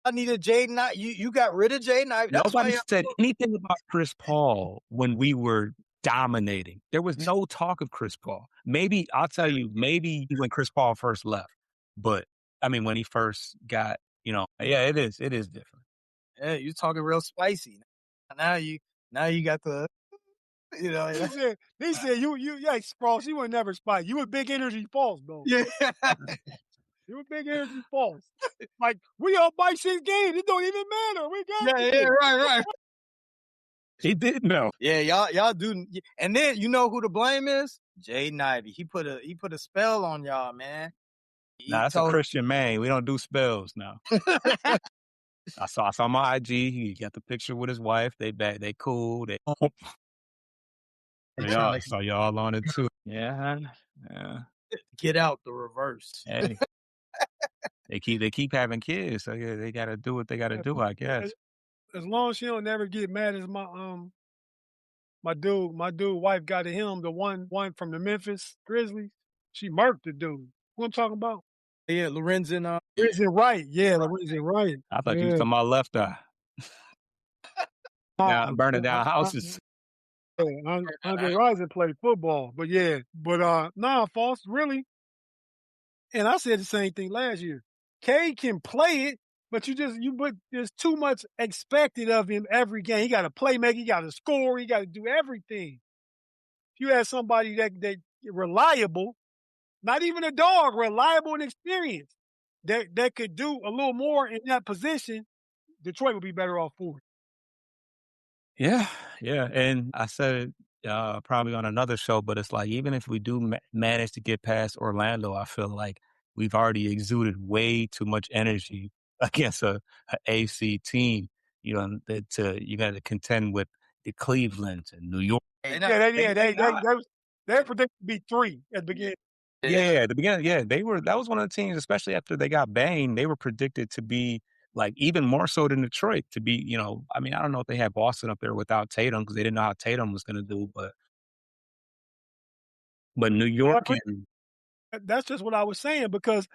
I needed Jaden. You got rid of Jaden. Nobody said anything about Chris Paul when we were dominating. There was no talk of Chris Paul. Maybe I'll tell you. Maybe when Chris Paul first left, but I mean when he first got, it is different. Yeah, you're talking real spicy. Now you got the. He said you Spross, you were never spy. You were big energy false, though. Yeah. You were big energy false. Like, we all by 6 games. It don't even matter. We got right. He did know. Yeah, y'all do. And then you know who the blame is? Jaden Ivey. He put a spell on y'all, man. That's a Christian man. We don't do spells now. I saw my IG. He got the picture with his wife. They cool. I saw y'all on it too. Yeah. Get out the reverse. Hey. They keep having kids, so yeah, they gotta do what they gotta do, I guess. As long as she don't never get mad as my dude wife got to him, the one from the Memphis Grizzlies. She murked the dude. Who I'm talking about? Yeah, Lorenzen. Lorenzen Wright. Yeah, Lorenzen Wright. I thought you was talking about Left Eye. Now burning down houses. Andre Rison played football, but Foss, really. And I said the same thing last year. Cade can play it, but there's too much expected of him every game. He got to play make, he got to score, he got to do everything. If you had somebody that reliable, not even a dog, reliable and experienced, that could do a little more in that position, Detroit would be better off for it. Yeah. And I said it probably on another show, but it's like, even if we do manage to get past Orlando, I feel like we've already exuded way too much energy against a AC team, you got to contend with the Cleveland and New York. They predicted to be 3 at the beginning. Yeah, at the beginning, that was one of the teams, especially after they got banged, they were predicted to be like even more so than Detroit to be, I don't know if they had Boston up there without Tatum because they didn't know how Tatum was going to do, but New York. That's just what I was saying, because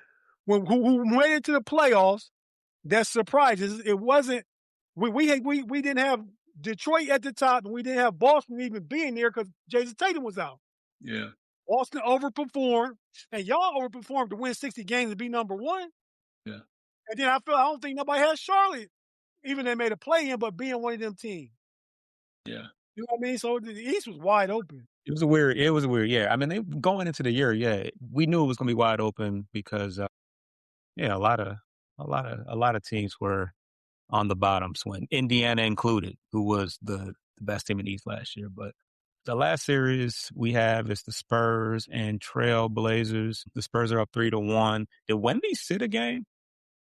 when who made it to the playoffs, that surprises. It wasn't we didn't have Detroit at the top, and we didn't have Boston even being there because Jason Tatum was out. Yeah, Boston overperformed, and y'all overperformed to win 60 games and be number 1. Yeah, and then I don't think nobody has Charlotte, even they made a play-in, but being one of them teams. Yeah, you know what I mean. So the East was wide open. It was weird. Yeah. I mean, they going into the year. Yeah, we knew it was going to be wide open because, a lot of teams were on the bottom swing, Indiana included, who was the the best team in the East last year. But the last series we have is the Spurs and Trail Blazers. The Spurs are up 3-1. Did Wemby sit a game?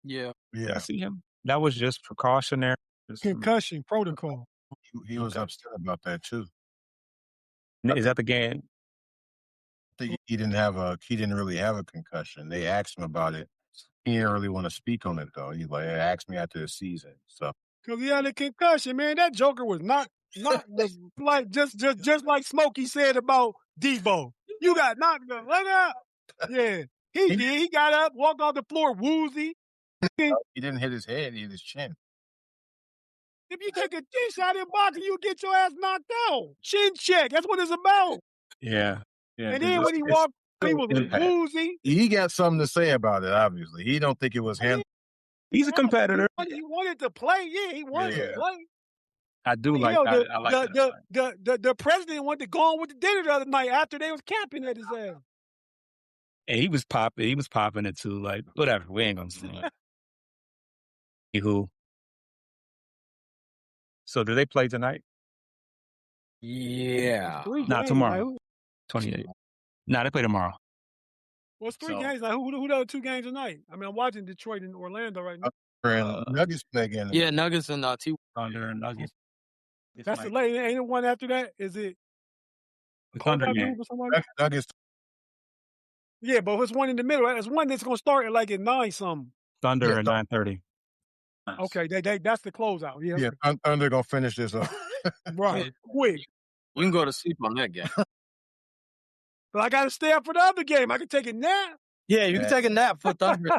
Yeah. Did I see him? That was just precautionary. Concussion protocol. He was upset about that too. Is that the game? I think he didn't really have a concussion. They asked him about it. He didn't really want to speak on it though. He like asked me after the season. So Because he had a concussion, man. That Joker was not like just like Smokey said about Debo. You got knocked the fuck out. Yeah, he did. He got up, walked off the floor woozy. he didn't hit his head, he hit his chin. If you take a chin shot in boxing, you get your ass knocked out. Chin check. That's what it's about. Yeah. Yeah. And then when he walked, he was woozy. He got something to say about it, obviously. He don't think it was him. He's a competitor. He wanted to play. Yeah, he wanted to play. I do like that. I like that. The president went to go on with the dinner the other night after they was camping at his ass. And he was popping it too. Like, whatever. We ain't gonna say that. Anywho. So do they play tonight? Yeah. Not tomorrow. 28. No, they play tomorrow. What's three games? Like, who the other two games tonight? I mean, I'm watching Detroit and Orlando right now. Nuggets play again. Yeah, Nuggets and T. Thunder and Nuggets. That's the late. Ain't it one after that? Is it the Thunder game? Nuggets. Yeah, but it's one in the middle. It's one that's going to start at like at 9 something. Thunder at 9:30. Okay, that's the closeout. Yeah, Thunder gonna finish this up. Right, quick. You can go to sleep on that game. But I got to stay up for the other game. I can take a nap. Yeah, you can take a nap for Thunder.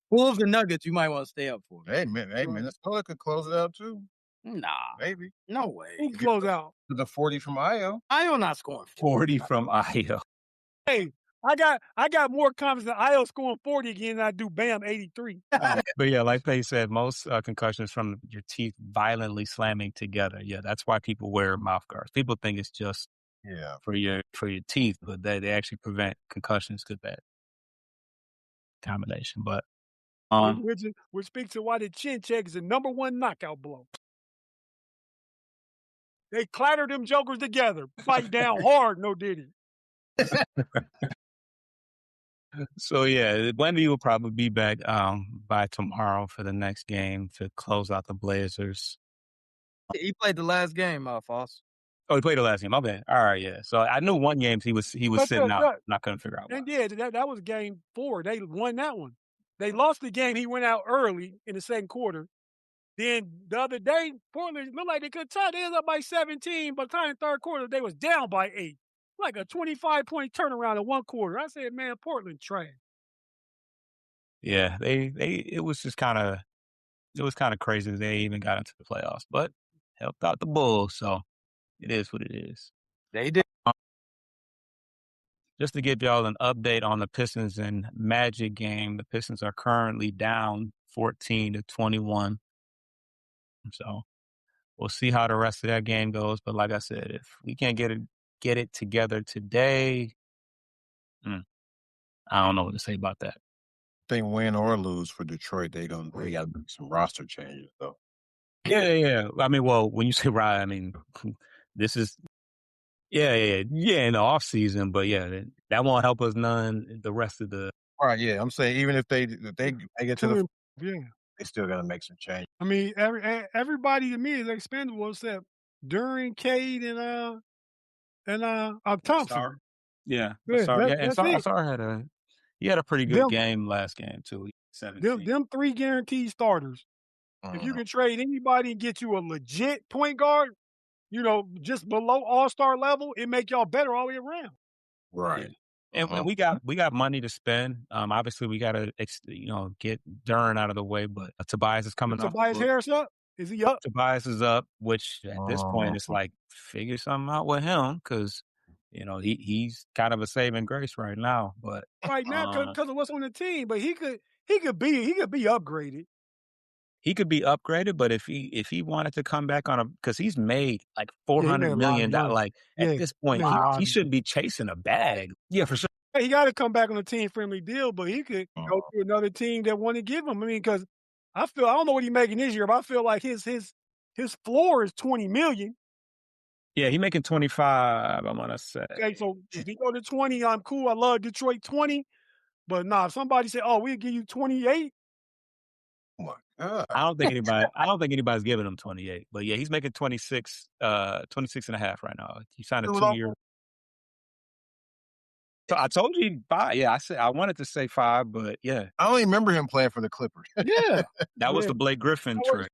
Wolves and Nuggets, you might want to stay up for. Hey, Minnesota could close it out too. Nah. Maybe. No way. Who can close out? The 40 from Io. Io not scoring 40 from Io. Hey, I got more confidence in Io scoring 40 again than I do Bam 83. But yeah, like Paige said, most concussions from your teeth violently slamming together. Yeah, that's why people wear mouth guards. People think it's just for your teeth, but they actually prevent concussions because that combination. But which speaks to why the chin check is the number one knockout blow. They clatter them jokers together, fight down hard, no diddy. So yeah, Wemby will probably be back by tomorrow for the next game to close out the Blazers. He played the last game, Foss. Oh, he played the last game. My bad. All right, yeah. So I knew one game he was sitting out. And I couldn't figure out why. And yeah, that was game 4. They won that one. They lost the game. He went out early in the second quarter. Then the other day, Portland looked like they could tie. They was up by 17. By the time the third quarter, they was down by 8. Like a 25-point turnaround in one quarter. I said, man, Portland trash. Yeah, it was kind of crazy that they even got into the playoffs, but helped out the Bulls, so it is what it is. They did. Just to give y'all an update on the Pistons and Magic game, the Pistons are currently down 14-21. So we'll see how the rest of that game goes. But like I said, if we can't get it together today, I don't know what to say about that. They win or lose for Detroit, they got to make some roster changes though. Yeah. I mean, well, when you say right, I mean, this is in the off season, but yeah, that won't help us none the rest of the. All right, yeah, I'm saying even if they get to the they still got to make some change. I mean, everybody to me is expendable except Duran, Cade, and Thompson. Star. Yeah, that's Star had a pretty good game last game too. 17. Them 3 guaranteed starters. If you can trade anybody and get you a legit point guard, just below all-star level, it make y'all better all the way around. Right. Yeah. And we got money to spend. Obviously, we got to get Duran out of the way, but Tobias is coming up. Tobias Harris up? Is he up? Tobias is up, which at this point it's like figure something out with him because he's kind of a saving grace right now. But right now because of what's on the team, but he could be upgraded. He could be upgraded, but if he wanted to come back because he's made like $400 million, like at this point, he shouldn't be chasing a bag. Yeah, for sure. He got to come back on a team-friendly deal, but he could go to another team that want to give him. I mean, because I don't know what he's making this year, but I feel like his floor is $20 million. Yeah, he making 25, I'm gonna say. Okay, so if he go to 20, I'm cool. I love Detroit 20. But nah, if somebody say, "Oh, we'll give you 28," Oh my God. I don't think anybody's giving him 28. But yeah, he's making 26, 26 and a half right now. He signed a It was all- 2-year. So I told you 5. Yeah, I wanted to say 5, but yeah, I only remember him playing for the Clippers. Yeah. that was Yeah. the Blake Griffin That was- trick.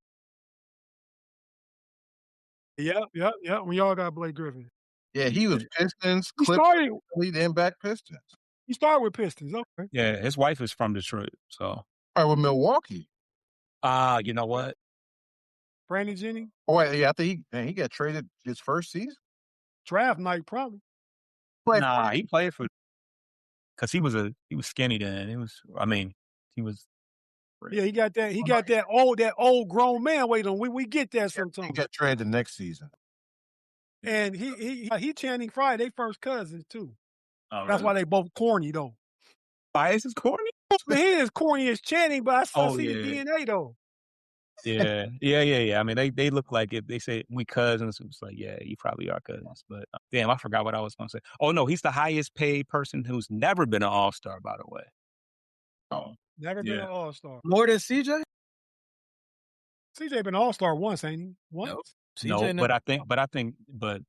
Yeah. We all got Blake Griffin. Yeah, he was Pistons, He Clippers, started. then back Pistons. He started with Pistons. Okay. Yeah, his wife is from Detroit. So, All right, with Milwaukee. you know what? Brandon Jennings, Oh, wait, yeah, I think he got traded his first season. draft night probably. Played Nah, he played for because he was skinny then. He was. Yeah, he got that. He got that old grown man weight on. We get that He sometimes. got traded the next season. And he Channing Frye, they first cousins too. Oh, That's why they both corny though. Bias is corny. I mean, he is corny as Channing, but I still Oh, see the yeah. DNA though. Yeah. I mean, they look like if they say we cousins, it's like, yeah, you probably are cousins. But damn, I forgot what I was gonna say. Oh no, he's the highest paid person who's never been an All-Star, by the way. Oh, Never been yeah. an All-Star. More than CJ? CJ been an All-Star once, ain't he? Once? Nope. No, CJ but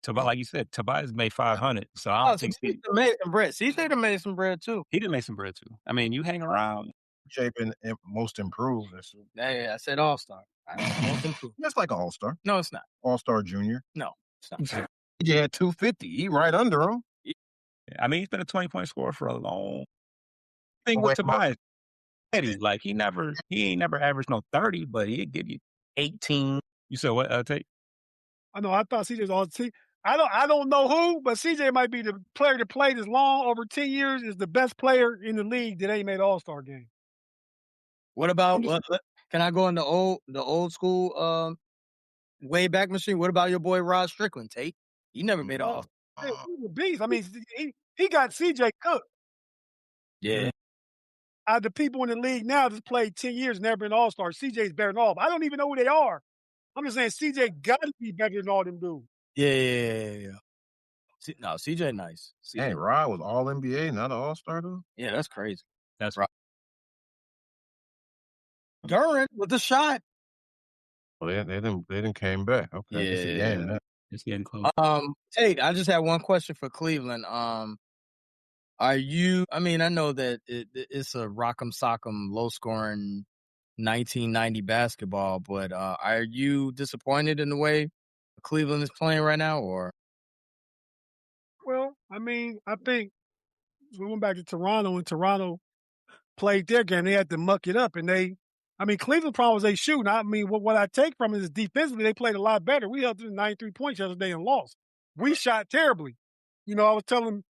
Tobias, like you said, Tobias made 500. So I Oh, don't so think CJ made some bread. CJ done made some bread too. he didn't make some bread too. I mean, you hang around. Shaping most improved. Hey, I said all-star. Most improved. That's like an all-star. No, it's not. All-star junior. No, it's not. He had 250. He right under him. I mean, he's been a 20-point scorer for a long thing Oh, with wait, Tobias. Like he ain't never averaged no 30, but he'd give you 18. You said what, Tate? I know. I thought CJ's all. I don't know who, but CJ might be the player that played as long over 10 years is the best player in the league that ain't made All-Star game. What about can I go in the old school way back machine? What about your boy Rod Strickland, Tate? He never made All. He's a beast. I mean, he got CJ cooked. Yeah. Out of the people in the league now that's played 10 years and never been All-Star, CJ's better than all of them. I don't even know who they are. I'm just saying CJ got to be better than all them dudes. Yeah. No, CJ nice. Hey, Rod was all NBA, not an all-star though. Yeah, that's crazy. That's right. Duran with the shot. Well, they didn't came back. Okay, it's a game now. It's getting close. Tate, I just had one question for Cleveland. Are you? I mean, I know that it's a rock'em sock'em, low scoring 1990 basketball, but are you disappointed in the way Cleveland is playing right now, or? Well, I mean, I think we went back to Toronto and Toronto played their game. They had to muck it up, and Cleveland problem was they shooting. I mean, what I take from it is defensively they played a lot better. We held to 93 points yesterday and lost. We shot terribly. I was telling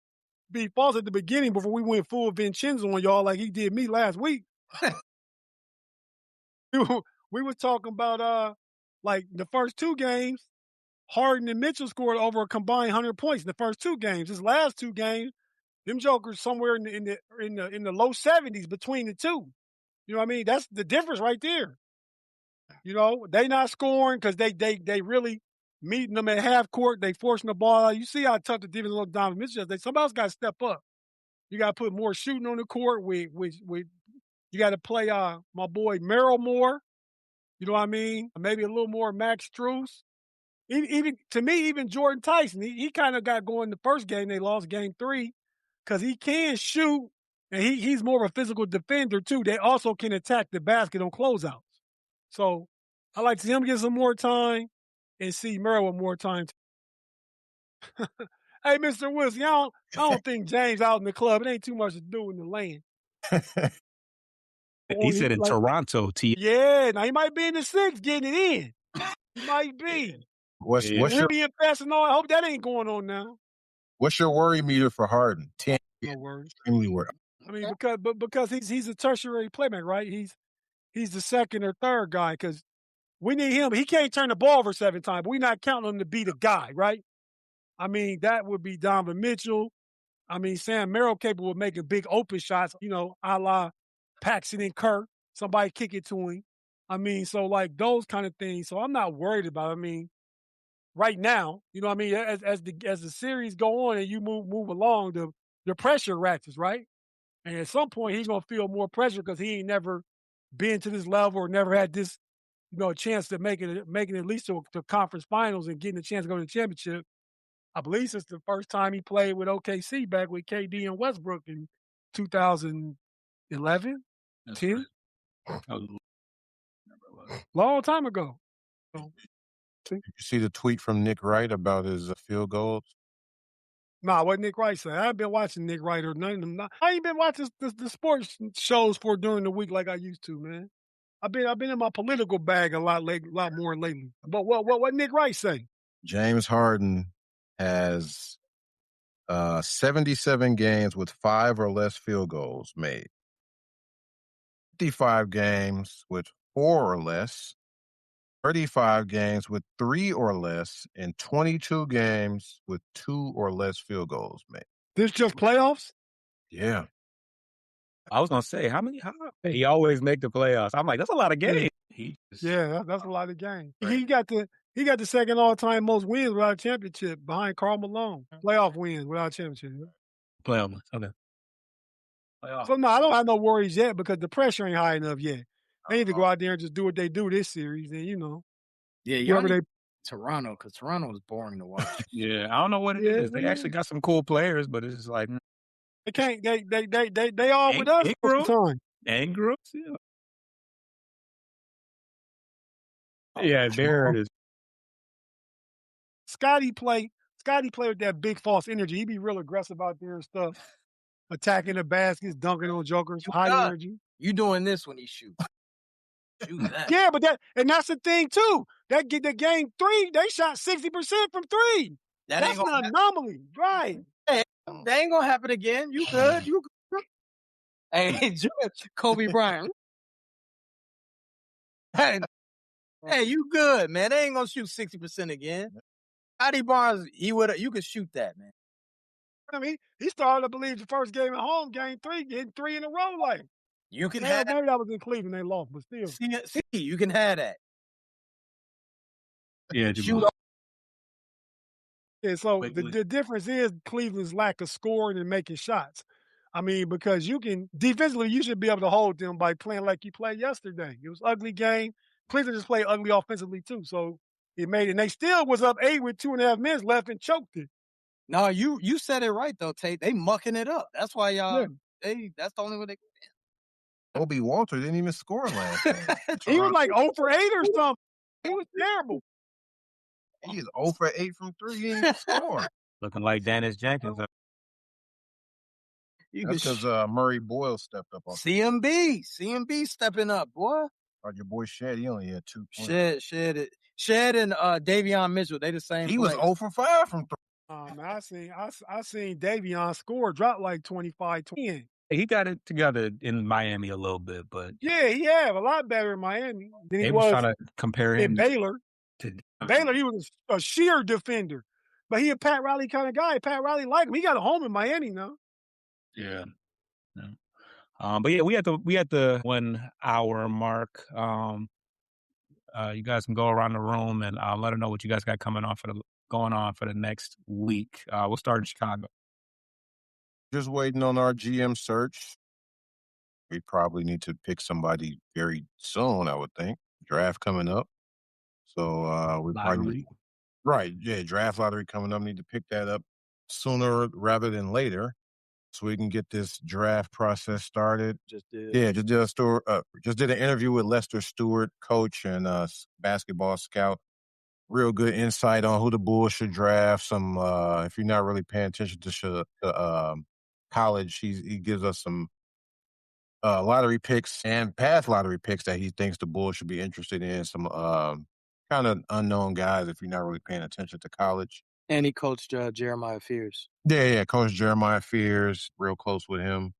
B. Falls at the beginning before we went full Vincenzo on y'all like he did me last week. We were talking about like the first two games, Harden and Mitchell scored over a combined 100 points in the first two games. His last two games, them jokers somewhere in the low 70s between the two. You know what I mean? That's the difference right there. They not scoring because they really meeting them at half court. They forcing the ball out. You see how tough the defense looked down Mitchell yesterday. Somebody else got to step up. You got to put more shooting on the court. With you got to play my boy Merrill more. You know what I mean? Maybe a little more Max Strus. Even to me, even Jordan Tyson, he kind of got going the first game. They lost game 3 because he can shoot and he's more of a physical defender too. They also can attack the basket on closeouts. So I like to see him get some more time and see Merrill with more time. Hey, Mr. Wilson, I don't think James out in the club. It ain't too much to do in the lane. He said in Toronto. Yeah, now he might be in the 6 getting it in. He might be. What's He'll your be fast and all. I hope that ain't going on now. what's your worry meter for Harden? 10. No worries. Extremely worried. I mean, because he's a tertiary playmaker, right? He's the second or third guy because we need him. He can't turn the ball over 7 times, but we're not counting him to be the guy, right? I mean, that would be Donovan Mitchell. I mean, Sam Merrill capable of making big open shots, a la Paxson and Kirk. Somebody kick it to him. I mean, so like those kind of things. So I'm not worried about it. I mean, right now. You know what I mean? As the series go on and you move along, the pressure ratchets, right? And at some point, he's gonna feel more pressure because he ain't never been to this level or never had this, chance to making at least to conference finals and getting a chance to go to the championship. I believe since the first time he played with OKC back with KD and Westbrook in 2011, That's 10, right. That was long time ago. So, Did you see the tweet from Nick Wright about his field goals? nah, what Nick Wright said. I haven't been watching Nick Wright or none of them. I ain't been watching the sports shows for during the week like I used to, man. I've been in my political bag a lot more lately. But what Nick Wright say? James Harden has 77 games with 5 or less field goals made. 55 games with 4 or less. 35 games with 3 or less, and 22 games with 2 or less field goals made. This just playoffs? Yeah. I was gonna say how he always make the playoffs. I'm like, that's a lot of games. That's a lot of games. Right. He got the second all time most wins without a championship behind Karl Malone. Playoff wins without a championship. Playoff. Okay. So no, I don't have no worries yet because the pressure ain't high enough yet. They need to go out there and just do what they do this series, and Yeah, y'all need Toronto because Toronto is boring to watch. Yeah, I don't know what it is. They actually got some cool players, but it's just like they can't. They all with us most of the time. Ingram, yeah, there it is. Scotty play with that big false energy. He be real aggressive out there and stuff, attacking the baskets, dunking on jokers, high energy. You doing this when he shoots? Shoot that. Yeah, but that's the thing too. That get the game 3, they shot 60% from 3. That's an anomaly, right? Hey, that ain't gonna happen again. You good? You good? Hey, Kobe Bryant. Hey, you good, man? They ain't gonna shoot 60% again. Scotty Barnes, you could shoot that, man. I mean, he started to believe the first game at home, game 3, getting 3 in a row. Like you can have maybe that was in Cleveland, they lost, but still. See, you can have that. Yeah, shoot. Yeah, so the difference is Cleveland's lack of scoring and making shots. I mean, because defensively, you should be able to hold them by playing like you played yesterday. It was an ugly game. Cleveland just played ugly offensively too. So it made it. And they still was up 8 with 2.5 minutes left and choked it. No, you said it right though, Tate. They mucking it up. That's why y'all. Yeah. That's the only way they can win. Obi Walter didn't even score last game. He was like 0 for 8 or something. He was terrible. He is 0 for 8 from 3. He didn't score. Looking like Dennis Jenkins. That's because Murray Boyle stepped up. CMB stepping up, boy. Your boy Shed, he only had 2 points. Shed and Davion Mitchell, they the same. He was 0 for 5 from 3. Man, I seen Davion score, drop like 25-20. He got it together in Miami a little bit, but yeah, he had a lot better in Miami than he was was trying to compare him in Baylor. Baylor, he was a sheer defender, but he a Pat Riley kind of guy. Pat Riley liked him. He got a home in Miami now. Yeah. But yeah, we at the 1 hour mark. You guys can go around the room and let them know what you guys got going on for the next week. We'll start in Chicago. Just waiting on our GM search. We probably need to pick somebody very soon, I would think. Draft coming up. So we probably draft lottery coming up. Need to pick that up sooner rather than later, so we can get this draft process started. Just did an interview with Lester Stewart, coach and basketball scout. Real good insight on who the Bulls should draft. Some if you're not really paying attention to college, he gives us some lottery picks and past lottery picks that he thinks the Bulls should be interested in. Some kind of unknown guys if you're not really paying attention to college. And he coached Jeremiah Fears. Yeah, Coach Jeremiah Fears, real close with him.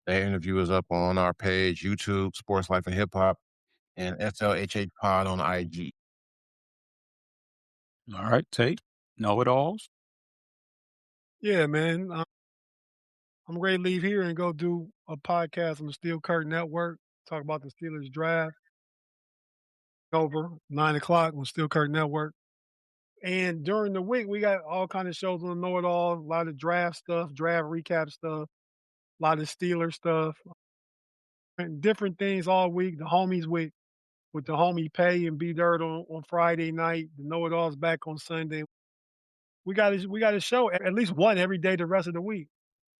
That interview is up on our page, YouTube, Sports Life and Hip Hop, and SLHH Pod on IG. All right, Tate, know-it-alls. Yeah, man. I'm ready to leave here and go do a podcast on the Steel Curtain Network, talk about the Steelers draft. Over 9 o'clock on Steel Curtain Network. And during the week, we got all kind of shows on Know It All, a lot of draft stuff, draft recap stuff, a lot of Steeler stuff, and different things all week. The homies with the homie Pay and B Dirt on Friday night. The Know It All's back on Sunday. We got a show at least one every day the rest of the week.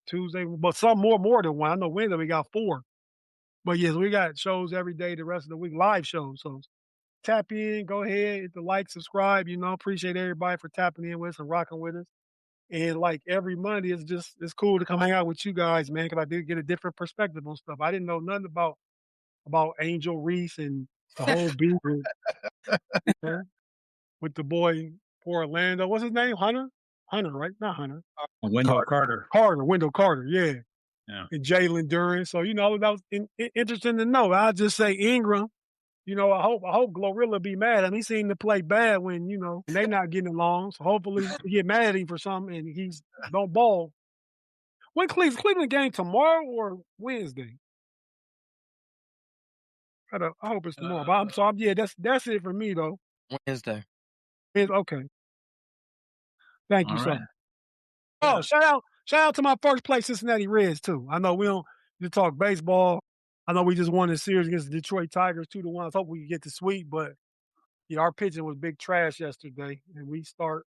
Tuesday, but some more than one. I know Wednesday we got 4. But yes, we got shows every day the rest of the week, live shows. So tap in, go ahead, hit the like, subscribe, appreciate everybody for tapping in with us and rocking with us. And like every Monday, it's cool to come hang out with you guys, man, because I did get a different perspective on stuff. I didn't know nothing about Angel Reese and the whole beef with the boy for Orlando. What's his name? Hunter? Hunter, right? Not Hunter. Wendell Carter. Wendell Carter, yeah. Yeah. And Jalen Duran. So, that was interesting to know. I'll just say Ingram. I hope Glorilla be mad at him. He seemed to play bad when, they not getting along. So hopefully we get mad at him for something and he's don't ball. When Cleveland game tomorrow or Wednesday? I hope it's tomorrow. But yeah, that's it for me though. Wednesday. Okay. Thank you, All sir. right. Oh, shout out to my first place Cincinnati Reds too. I know we don't just talk baseball. I know we just won the series against the Detroit Tigers 2-1. I hope we can get the sweep, but our pitching was big trash yesterday, and we start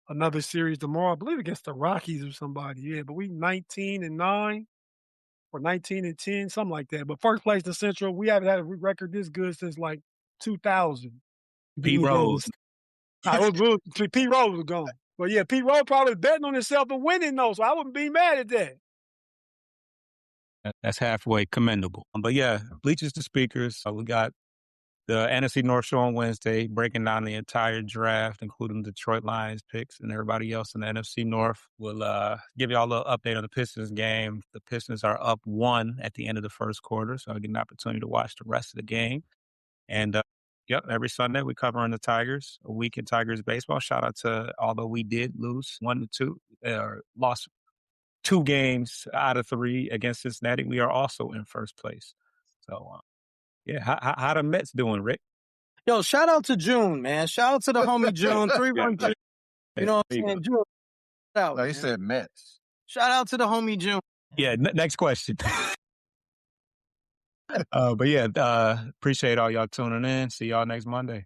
another series tomorrow. I believe against the Rockies or somebody. Yeah, but we 19-9 or 19-10, something like that. But first place in Central, we haven't had a record this good since like 2000. Pete Rose. Pete Rose was gone. But yeah, Pete Rose probably betting on himself and winning though, so I wouldn't be mad at that. That's halfway commendable. But yeah, Bleachers to Speakers. We got the NFC North Show on Wednesday, breaking down the entire draft, including Detroit Lions picks and everybody else in the NFC North. We'll give you all a little update on the Pistons game. The Pistons are up 1 at the end of the first quarter, so I get an opportunity to watch the rest of the game. And every Sunday we're covering the Tigers, a week in Tigers baseball. Shout out to, although we did lose 1-2, or lost 2 games out of 3 against Cincinnati, we are also in first place. So, how the Mets doing, Rick? Yo, shout out to June, man. Shout out to the homie June. 313. You know what I'm saying? June. Out, no, he said Mets. Shout out to the homie June. Yeah, next question. But yeah, appreciate all y'all tuning in. See y'all next Monday.